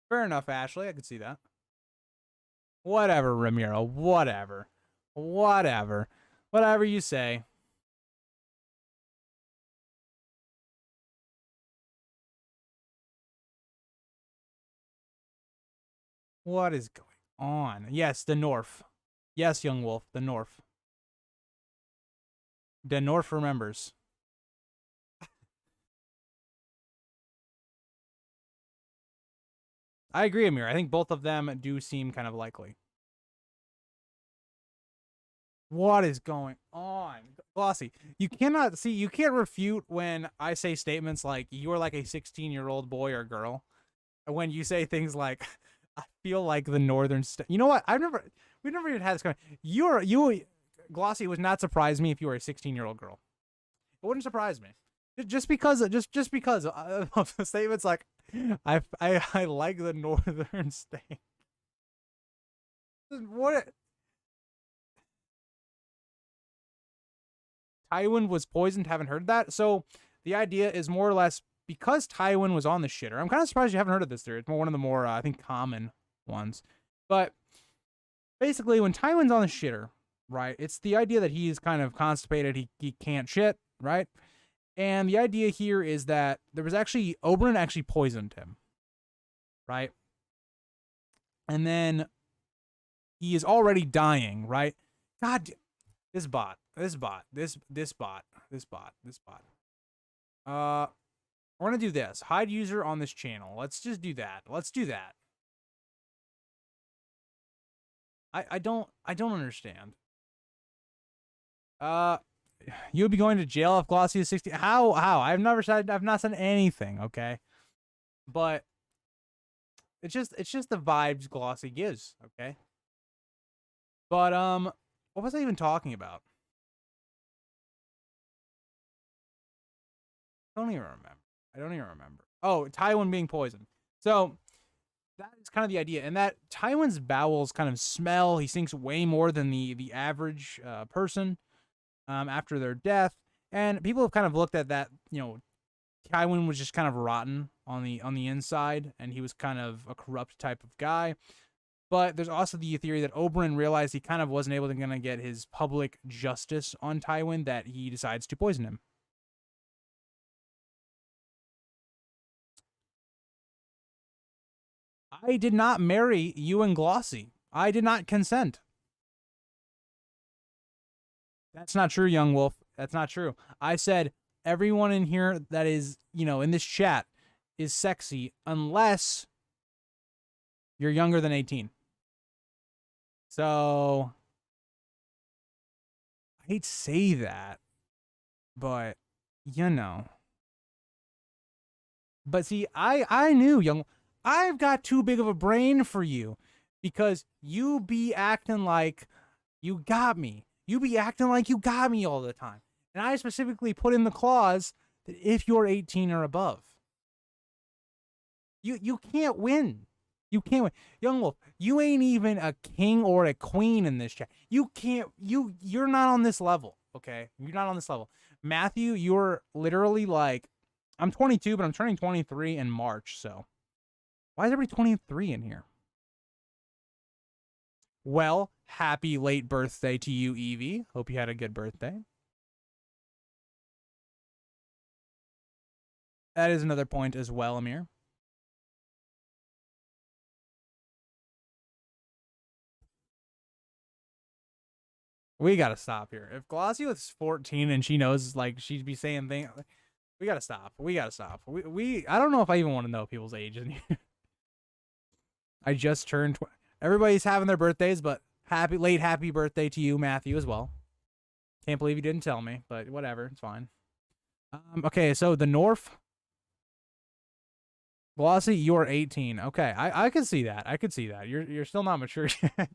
Fair enough, Ashley. I could see that. Whatever, Ramiro. Whatever you say. What is going on? Yes, the North. Yes, Young Wolf, the North. The North remembers. I agree, Amir. I think both of them do seem kind of likely. What is going on? Glossy, you cannot see, you can't refute when I say statements like you are like a 16-year-old boy or girl. When you say things like, I feel like the northern state. You know what? We've never even had this kind of, Glossy, would not surprise me if you were a 16-year-old girl. It wouldn't surprise me. Just because of the statements like, I like the northern state. What? Tywin was poisoned. Haven't heard that. So the idea is more or less because Tywin was on the shitter. I'm kind of surprised you haven't heard of this theory. It's one of the more I think common ones. But basically, when Tywin's on the shitter, right? It's the idea that he's kind of constipated. He can't shit, right? And the idea here is that there was actually Oberyn actually poisoned him, right? And then he is already dying, right? God, this bot. We're gonna do this. Hide user on this channel. Let's just do that. Let's do that. I don't understand. You would be going to jail if Glossy is 16. How? I've not said anything, okay? But it's just the vibes Glossy gives, okay? But what was I even talking about? I don't even remember. Oh, Tywin being poisoned. So that is kind of the idea, and that Tywin's bowels kind of smell. He stinks way more than the average person after their death, and people have kind of looked at that. You know, Tywin was just kind of rotten on the inside, and he was kind of a corrupt type of guy. But there's also the theory that Oberyn realized he kind of wasn't able to get his public justice on Tywin, that he decides to poison him. I did not marry you and Glossy. I did not consent. That's not true, Young Wolf. That's not true. I said everyone in here that is, in this chat is sexy unless you're younger than 18. So I hate to say that, but But see, I knew, Young. I've got too big of a brain for you, because you be acting like you got me. You be acting like you got me all the time. And I specifically put in the clause that if you're 18 or above, you can't win. You can't win. Young Wolf, you ain't even a king or a queen in this chat. You can't, you're not on this level, okay? You're not on this level. Matthew, you're literally like, I'm 22, but I'm turning 23 in March, so. Why is everybody 23 in here? Well, happy late birthday to you, Evie. Hope you had a good birthday. That is another point as well, Amir. We gotta stop here. If Glossy was 14 and she knows, like, she'd be saying things, we gotta stop. We gotta stop. I don't know if I even want to know people's age in here. I just turned. Everybody's having their birthdays, but happy birthday to you, Matthew, as well. Can't believe you didn't tell me, but whatever, it's fine. Okay, so the North. Glossy, you're 18. Okay, I can see that. I could see that. You're still not mature yet.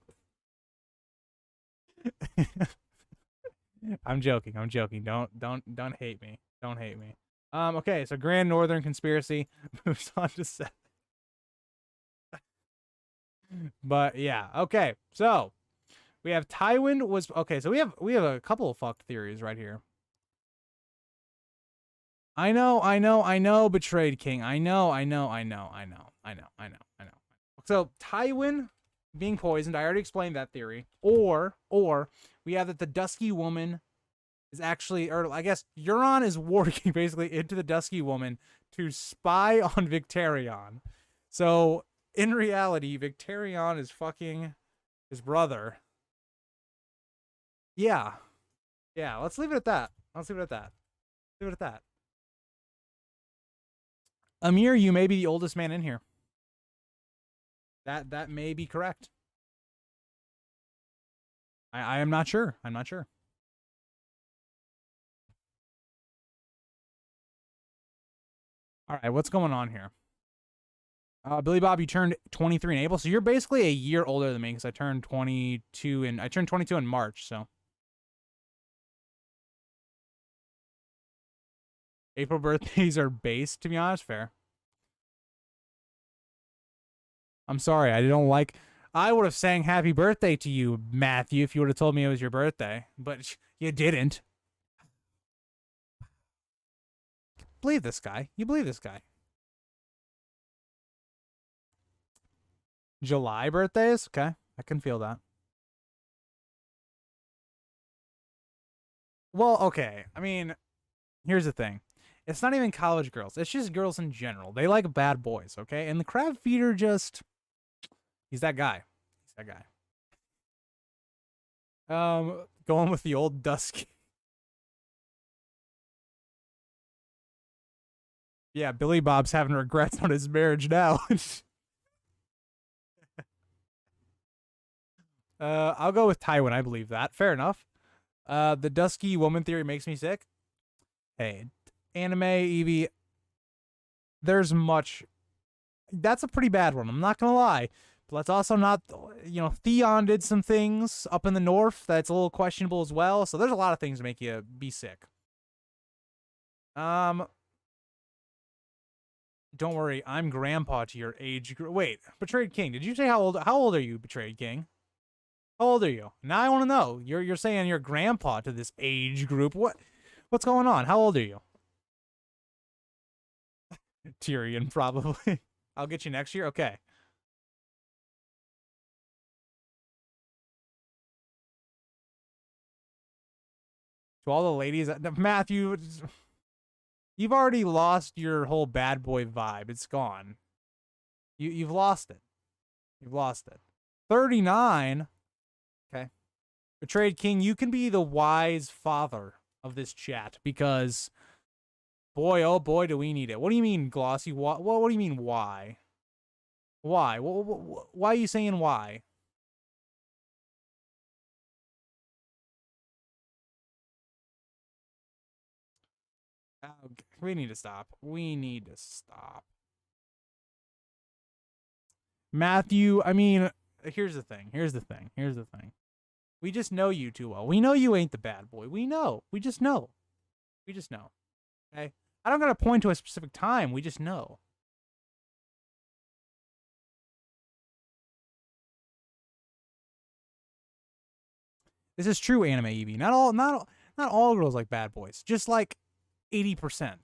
I'm joking. Don't hate me. Don't hate me. Okay, so Grand Northern Conspiracy moves on to 7. But yeah, okay. So we have Tywin was okay. So we have a couple of fucked theories right here. I know, betrayed king. I know. So Tywin being poisoned. I already explained that theory. Or we have that the Dusky Woman is actually, or I guess Euron is working basically into the Dusky Woman to spy on Victarion. So in reality, Victarion is fucking his brother. Yeah. Let's leave it at that. Amir, you may be the oldest man in here. That may be correct. I am not sure. All right, what's going on here? Billy Bob, you turned 23 in April, so you're basically a year older than me because I turned 22 in March, so. April birthdays are based, to be honest. Fair. I'm sorry, I would have sang happy birthday to you, Matthew, if you would have told me it was your birthday, but you didn't. Believe this guy. You believe this guy. July birthdays? Okay, I can feel that. Well, okay. I mean, here's the thing. It's not even college girls. It's just girls in general. They like bad boys, okay? And the crab feeder just... He's that guy. He's that guy. Going with the old Dusky. Yeah, Billy Bob's having regrets on his marriage now. I'll go with Tywin. I believe that. Fair enough. The Dusky woman theory makes me sick. Hey, anime, Evie, there's much. That's a pretty bad one. I'm not going to lie. But let's also not, Theon did some things up in the north that's a little questionable as well. So there's a lot of things to make you be sick. Don't worry, I'm grandpa to your age group. Wait, Betrayed King, did you say how old are you, Betrayed King? How old are you? Now I want to know. You're saying you're grandpa to this age group. What's going on? How old are you? Tyrion, probably. I'll get you next year. Okay. To all the ladies, Matthew, you've already lost your whole bad boy vibe. It's gone. You've lost it. You've lost it. 39. Okay. Betrayed King, you can be the wise father of this chat because, boy, oh boy, do we need it. What do you mean, Glossy? What do you mean, why? Why? Why are you saying why? We need to stop. We need to stop. Matthew, I mean, here's the thing. We just know you too well. We know you ain't the bad boy. We know. We just know. Okay? I don't gotta point to a specific time. We just know. This is true, anime Evie. Not all girls like bad boys. Just like 80%.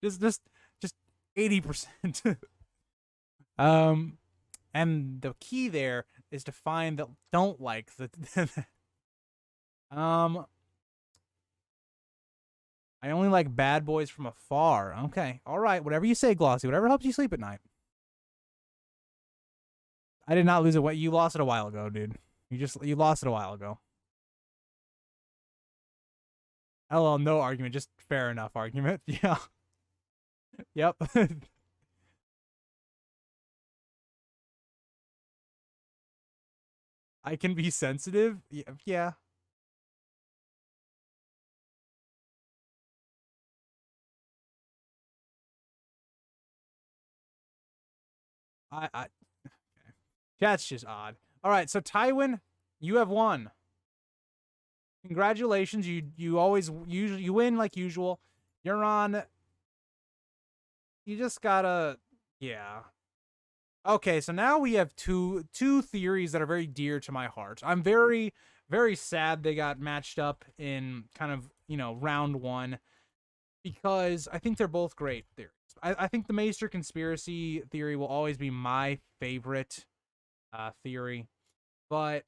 just 80%. And the key there is to find that don't like the I only like bad boys from afar. Okay. All right. Whatever you say, Glossy. Whatever helps you sleep at night. I did not lose it. What you lost it a while ago, dude. You lost it a while ago. LL, no argument, just fair enough argument. Yeah. Yep. I can be sensitive. Yeah. Okay. That's just odd. All right, so Tywin, you have won. Congratulations. You always you win like usual. You're on. You just gotta, yeah. Okay, so now we have two theories that are very dear to my heart. I'm very, very sad they got matched up in kind of, round one because I think they're both great theories. I think the Maester conspiracy theory will always be my favorite theory, but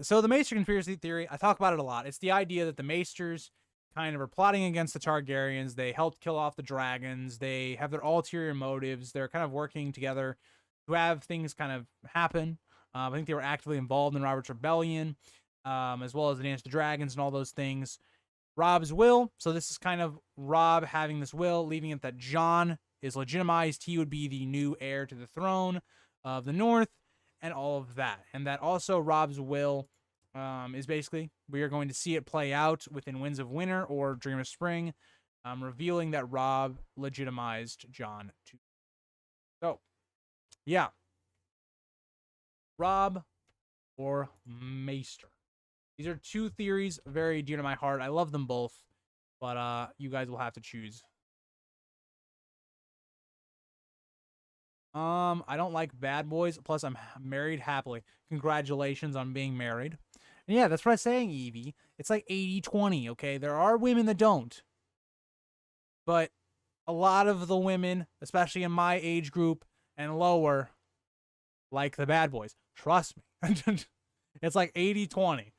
so the Maester conspiracy theory, I talk about it a lot. It's the idea that the Maesters kind of are plotting against the Targaryens. They helped kill off the dragons. They have their ulterior motives. They're kind of working together to have things kind of happen. I think they were actively involved in Robert's rebellion, as well as the Dance of the Dragons and all those things. Robb's will. So this is kind of Robb having this will, leaving it that Jon is legitimized. He would be the new heir to the throne of the North and all of that. And that also Robb's will is basically we are going to see it play out within Winds of Winter or Dream of Spring, revealing that Robb legitimized Jon to. So, yeah, Robb or Maester. These are two theories very dear to my heart. I love them both, but you guys will have to choose. I don't like bad boys. Plus, I'm married happily. Congratulations on being married. And yeah, that's what I'm saying, Evie. It's like 80-20, okay? There are women that don't. But a lot of the women, especially in my age group and lower, like the bad boys. Trust me. It's like 80-20.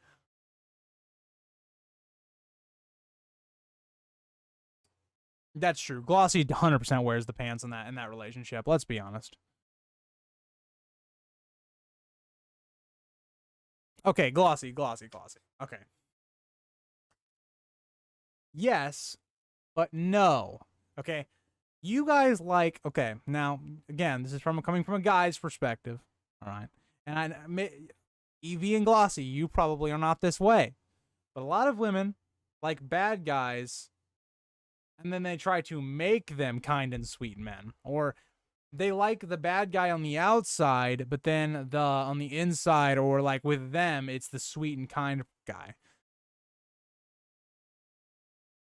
That's true. Glossy 100% wears the pants in that relationship. Let's be honest. Okay, glossy. Okay. Yes, but no. Okay. You guys like, okay, now again, this is coming from a guy's perspective. All right. And Evie and Glossy, you probably are not this way. But a lot of women like bad guys, and then they try to make them kind and sweet men. Or they like the bad guy on the outside, but then on the inside, or like with them, it's the sweet and kind guy.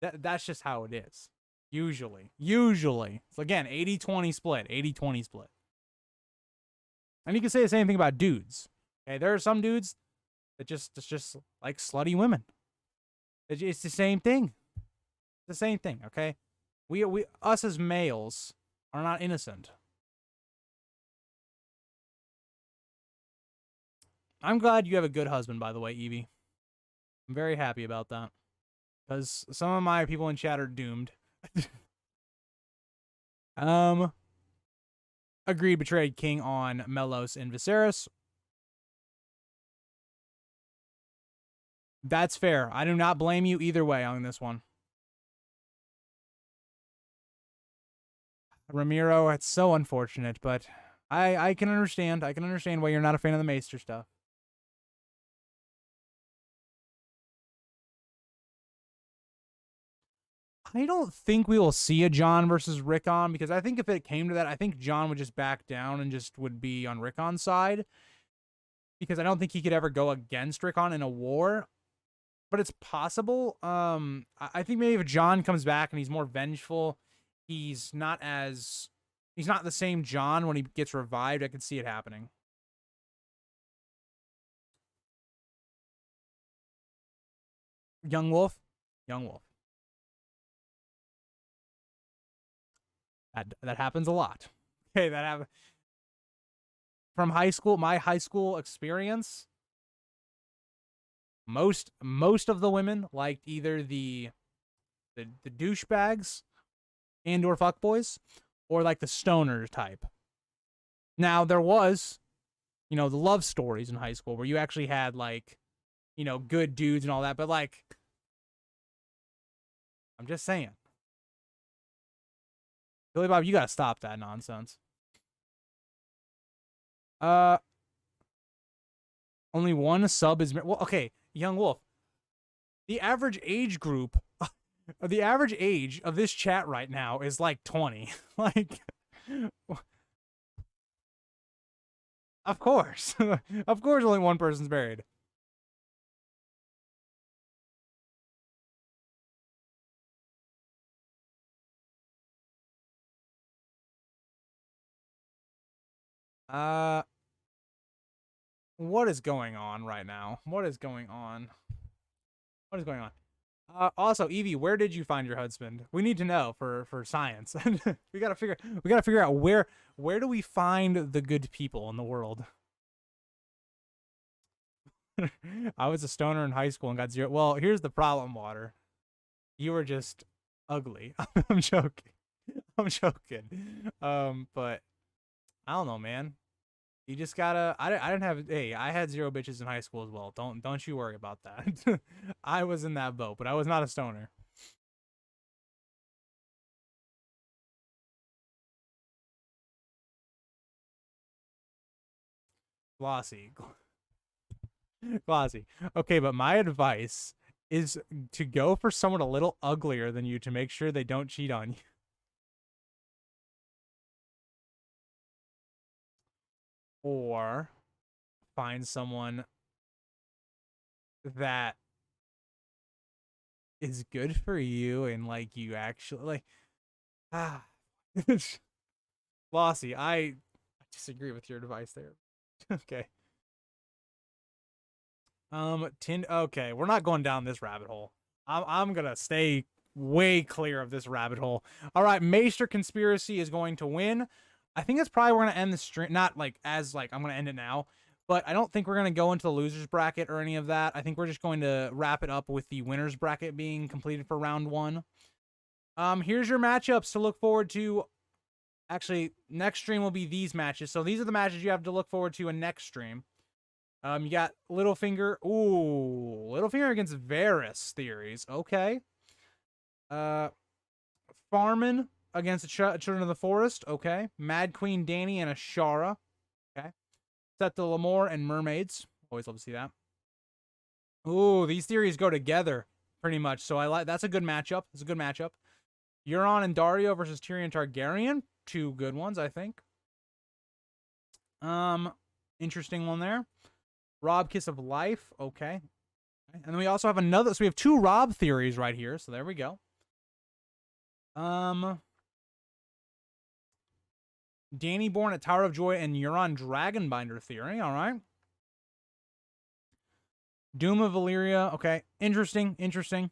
That's just how it is. Usually. So again, 80-20 split. 80-20 split. And you can say the same thing about dudes. Okay, there are some dudes that just like slutty women. It's the same thing. The same thing, okay? We us as males are not innocent. I'm glad you have a good husband, by the way, Evie. I'm very happy about that. Because some of my people in chat are doomed. Agreed, betrayed king on Melos and Viserys. That's fair. I do not blame you either way on this one. Ramiro, it's so unfortunate, but I can understand. I can understand why you're not a fan of the Maester stuff. I don't think we will see a Jon versus Rickon, because I think if it came to that, I think Jon would just back down and just would be on Rickon's side. Because I don't think he could ever go against Rickon in a war. But it's possible. I think maybe if Jon comes back and he's more vengeful, he's not the same Jon when he gets revived. I can see it happening. Young Wolf. That happens a lot. Okay, that happens. From high school, my high school experience, most of the women liked either the douchebags and or fuckboys, or like the stoner type. Now there was, the love stories in high school where you actually had like, good dudes and all that, but like, I'm just saying. Billy Bob, you gotta stop that nonsense. Only one sub is well. Okay, Young Wolf. The average age group, the average age of this chat right now is like 20. Like, of course, of course, only one person's married. What is going on right now? What is going on? Also, Evie, where did you find your husband? We need to know for science. we gotta figure out where do we find the good people in the world. I was a stoner in high school and got 0. Well, here's the problem, Water. You were just ugly. I'm joking. But I don't know, man. You just gotta. I didn't have. Hey, I had 0 bitches in high school as well. Don't you worry about that. I was in that boat, but I was not a stoner. Glossy. Classy. Okay, but my advice is to go for someone a little uglier than you to make sure they don't cheat on you. Or find someone that is good for you and like you actually like Lossy, I disagree with your advice there. Okay. Okay, we're not going down this rabbit hole. I'm gonna stay way clear of this rabbit hole. All right, Maester Conspiracy is going to win. I think that's probably we're gonna end the stream. Not like as like I'm gonna end it now, but I don't think we're gonna go into the losers bracket or any of that. I think we're just going to wrap it up with the winners bracket being completed for round 1. Here's your matchups to look forward to. Actually, next stream will be these matches. So these are the matches you have to look forward to in next stream. You got Littlefinger. Ooh, Littlefinger against Varys Theories. Okay. Farman against the Children of the Forest. Okay. Mad Queen Dany and Ashara. Okay. Set the Lamore and Mermaids. Always love to see that. Ooh, these theories go together pretty much. So I like that's a good matchup. It's a good matchup. Euron and Dario versus Tyrion Targaryen. 2 good ones, I think. Interesting one there. Rob Kiss of Life. Okay. And then we also have another. So we have 2 Rob theories right here. So there we go. Danny Born at Tower of Joy and Euron Dragonbinder theory. All right. Doom of Valyria. Okay. Interesting. Interesting.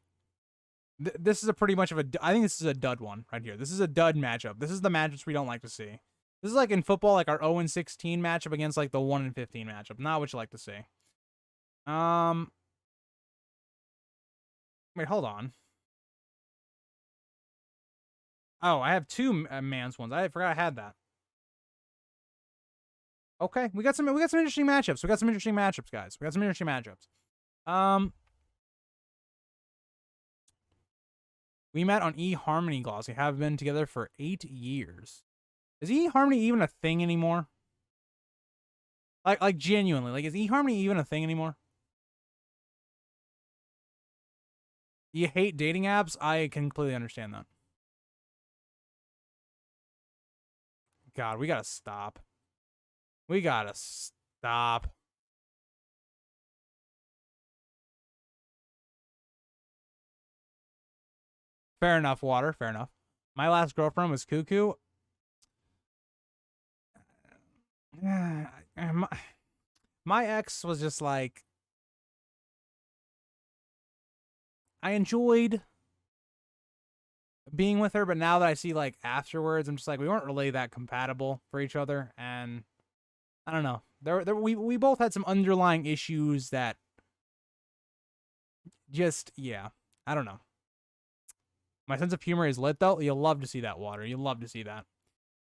This is a pretty much of a. I think this is a dud one right here. This is a dud matchup. This is the matchups we don't like to see. This is like in football, like our 0-16 matchup against like the 1-15 matchup. Not what you like to see. Wait, hold on. Oh, I have 2 man's ones. I forgot I had that. Okay, we got some interesting matchups. We got some interesting matchups, guys. We got some interesting matchups. We met on eHarmony Gloss. We have been together for 8 years. Is eHarmony even a thing anymore? Like genuinely, like is eHarmony even a thing anymore? You hate dating apps? I completely understand that. God, we gotta stop. We gotta stop. Fair enough, Water. Fair enough. My last girlfriend was Cuckoo. My ex was just like... I enjoyed being with her, but now that I see, like, afterwards, I'm just like, we weren't really that compatible for each other, and... I don't know. We both had some underlying issues that... Just, yeah. I don't know. My sense of humor is lit, though. You'll love to see that, Water. You'll love to see that.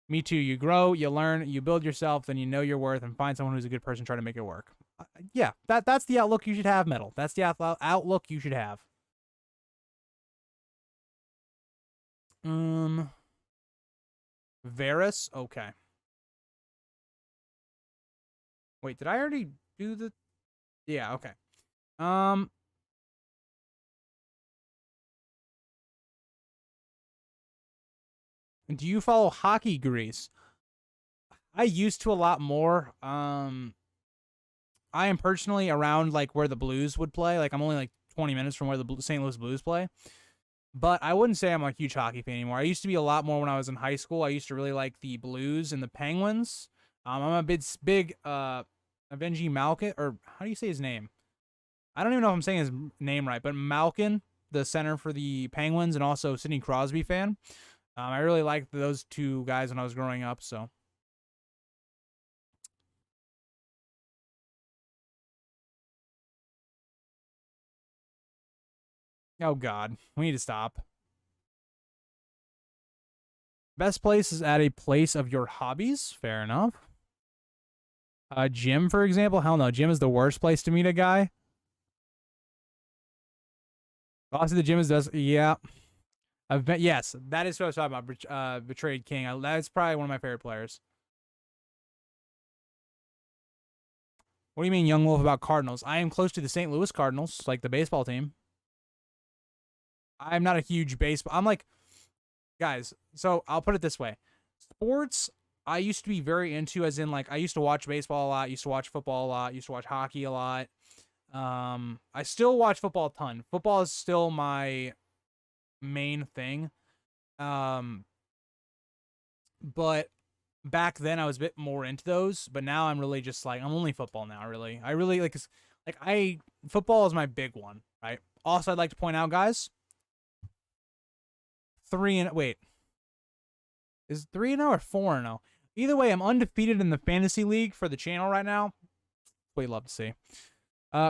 Me too. You grow, you learn, you build yourself, then you know your worth, and find someone who's a good person, try to make it work. Yeah, that's the outlook you should have, Metal. That's the outlook you should have. Varys? Okay. Wait, did I already do the... Yeah, okay. Do you follow Hockey Grease? I used to a lot more. I am personally around like where the Blues would play. Like I'm only like 20 minutes from where the St. Louis Blues play. But I wouldn't say I'm a huge hockey fan anymore. I used to be a lot more when I was in high school. I used to really like the Blues and the Penguins. I'm a big Avengi Malkin, or how do you say his name? I don't even know if I'm saying his name right, but Malkin, the center for the Penguins, and also Sidney Crosby fan. I really liked those 2 guys when I was growing up, so. Oh, God. We need to stop. Best place is at a place of your hobbies. Fair enough. Gym, for example. Hell no. Gym is the worst place to meet a guy. Also, the gym is best. Yeah. Yes, that is what I was talking about. Betrayed King. That's probably one of my favorite players. What do you mean, Young Wolf, about Cardinals? I am close to the St. Louis Cardinals, like the baseball team. I'm not a huge baseball. I'm like, guys, so I'll put it this way. Sports, I used to be very into, as in, like, I used to watch baseball a lot, used to watch football a lot, used to watch hockey a lot. I still watch football a ton. Football is still my main thing. But back then I was a bit more into those, but now I'm really just like, I'm only football now, really. I really like, football is my big one, right? Also, I'd like to point out, guys, is 3-0 or 4-0? Either way, I'm undefeated in the fantasy league for the channel right now. What you love to see.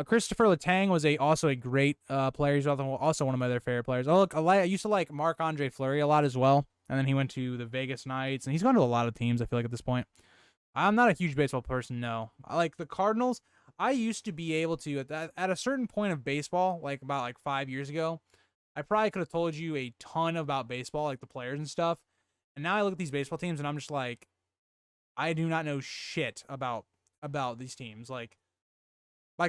Christopher Letang was also a great player. He's also one of my other favorite players. Oh, look, I used to like Marc-Andre Fleury a lot as well. And then he went to the Vegas Knights, and he's gone to a lot of teams, I feel like, at this point. I'm not a huge baseball person, no. I like the Cardinals. I used to be able to, at a certain point of baseball, like about 5 years ago, I probably could have told you a ton about baseball, like the players and stuff. And now I look at these baseball teams, and I'm just like, I do not know shit about these teams. Like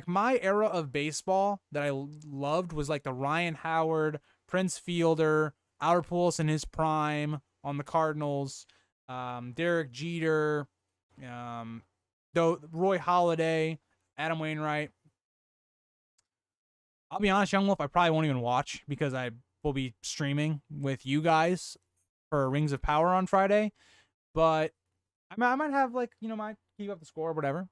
my era of baseball that I loved was like the Ryan Howard, Prince Fielder, Albert Pujols in his prime on the Cardinals, Derek Jeter, Roy Halladay, Adam Wainwright. I'll be honest, Young Wolf, I probably won't even watch because I will be streaming with you guys for Rings of Power on Friday. But I might have, like, might keep up the score or whatever.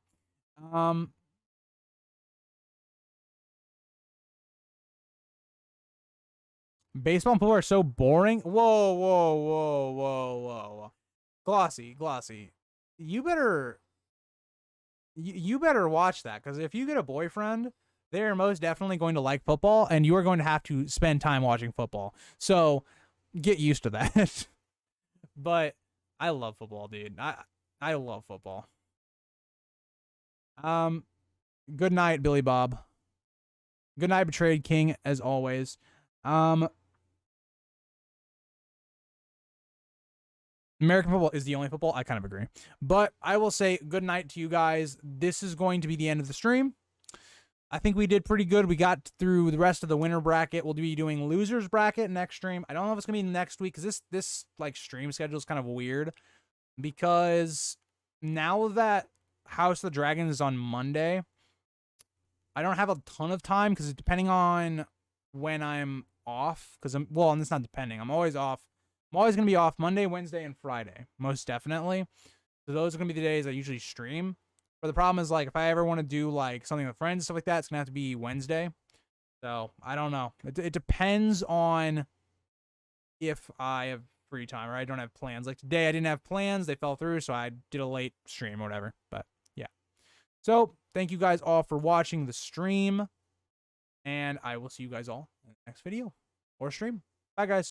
Baseball and football are so boring. Whoa, whoa, whoa, whoa, whoa. Glossy. You better watch that, because if you get a boyfriend, they are most definitely going to like football, and you are going to have to spend time watching football. So get used to that. But I love football, dude. I love football. Good night, Billy Bob. Good night, Betrayed King, as always. American football is the only football. I kind of agree. But I will say good night to you guys. This is going to be the end of the stream. I think we did pretty good. We got through the rest of the winner bracket. We'll be doing losers bracket next stream. I don't know if it's going to be next week, because this like stream schedule is kind of weird, because now that House of the Dragon is on Monday, I don't have a ton of time, because depending on when I'm off, because and it's not depending. I'm always off. I'm always going to be off Monday, Wednesday, and Friday, most definitely. So those are going to be the days I usually stream. But the problem is, like, if I ever want to do, like, something with friends and stuff like that, it's going to have to be Wednesday. So, I don't know. It depends on if I have free time or I don't have plans. Like, today I didn't have plans. They fell through, so I did a late stream or whatever. But, yeah. So, thank you guys all for watching the stream. And I will see you guys all in the next video or stream. Bye, guys.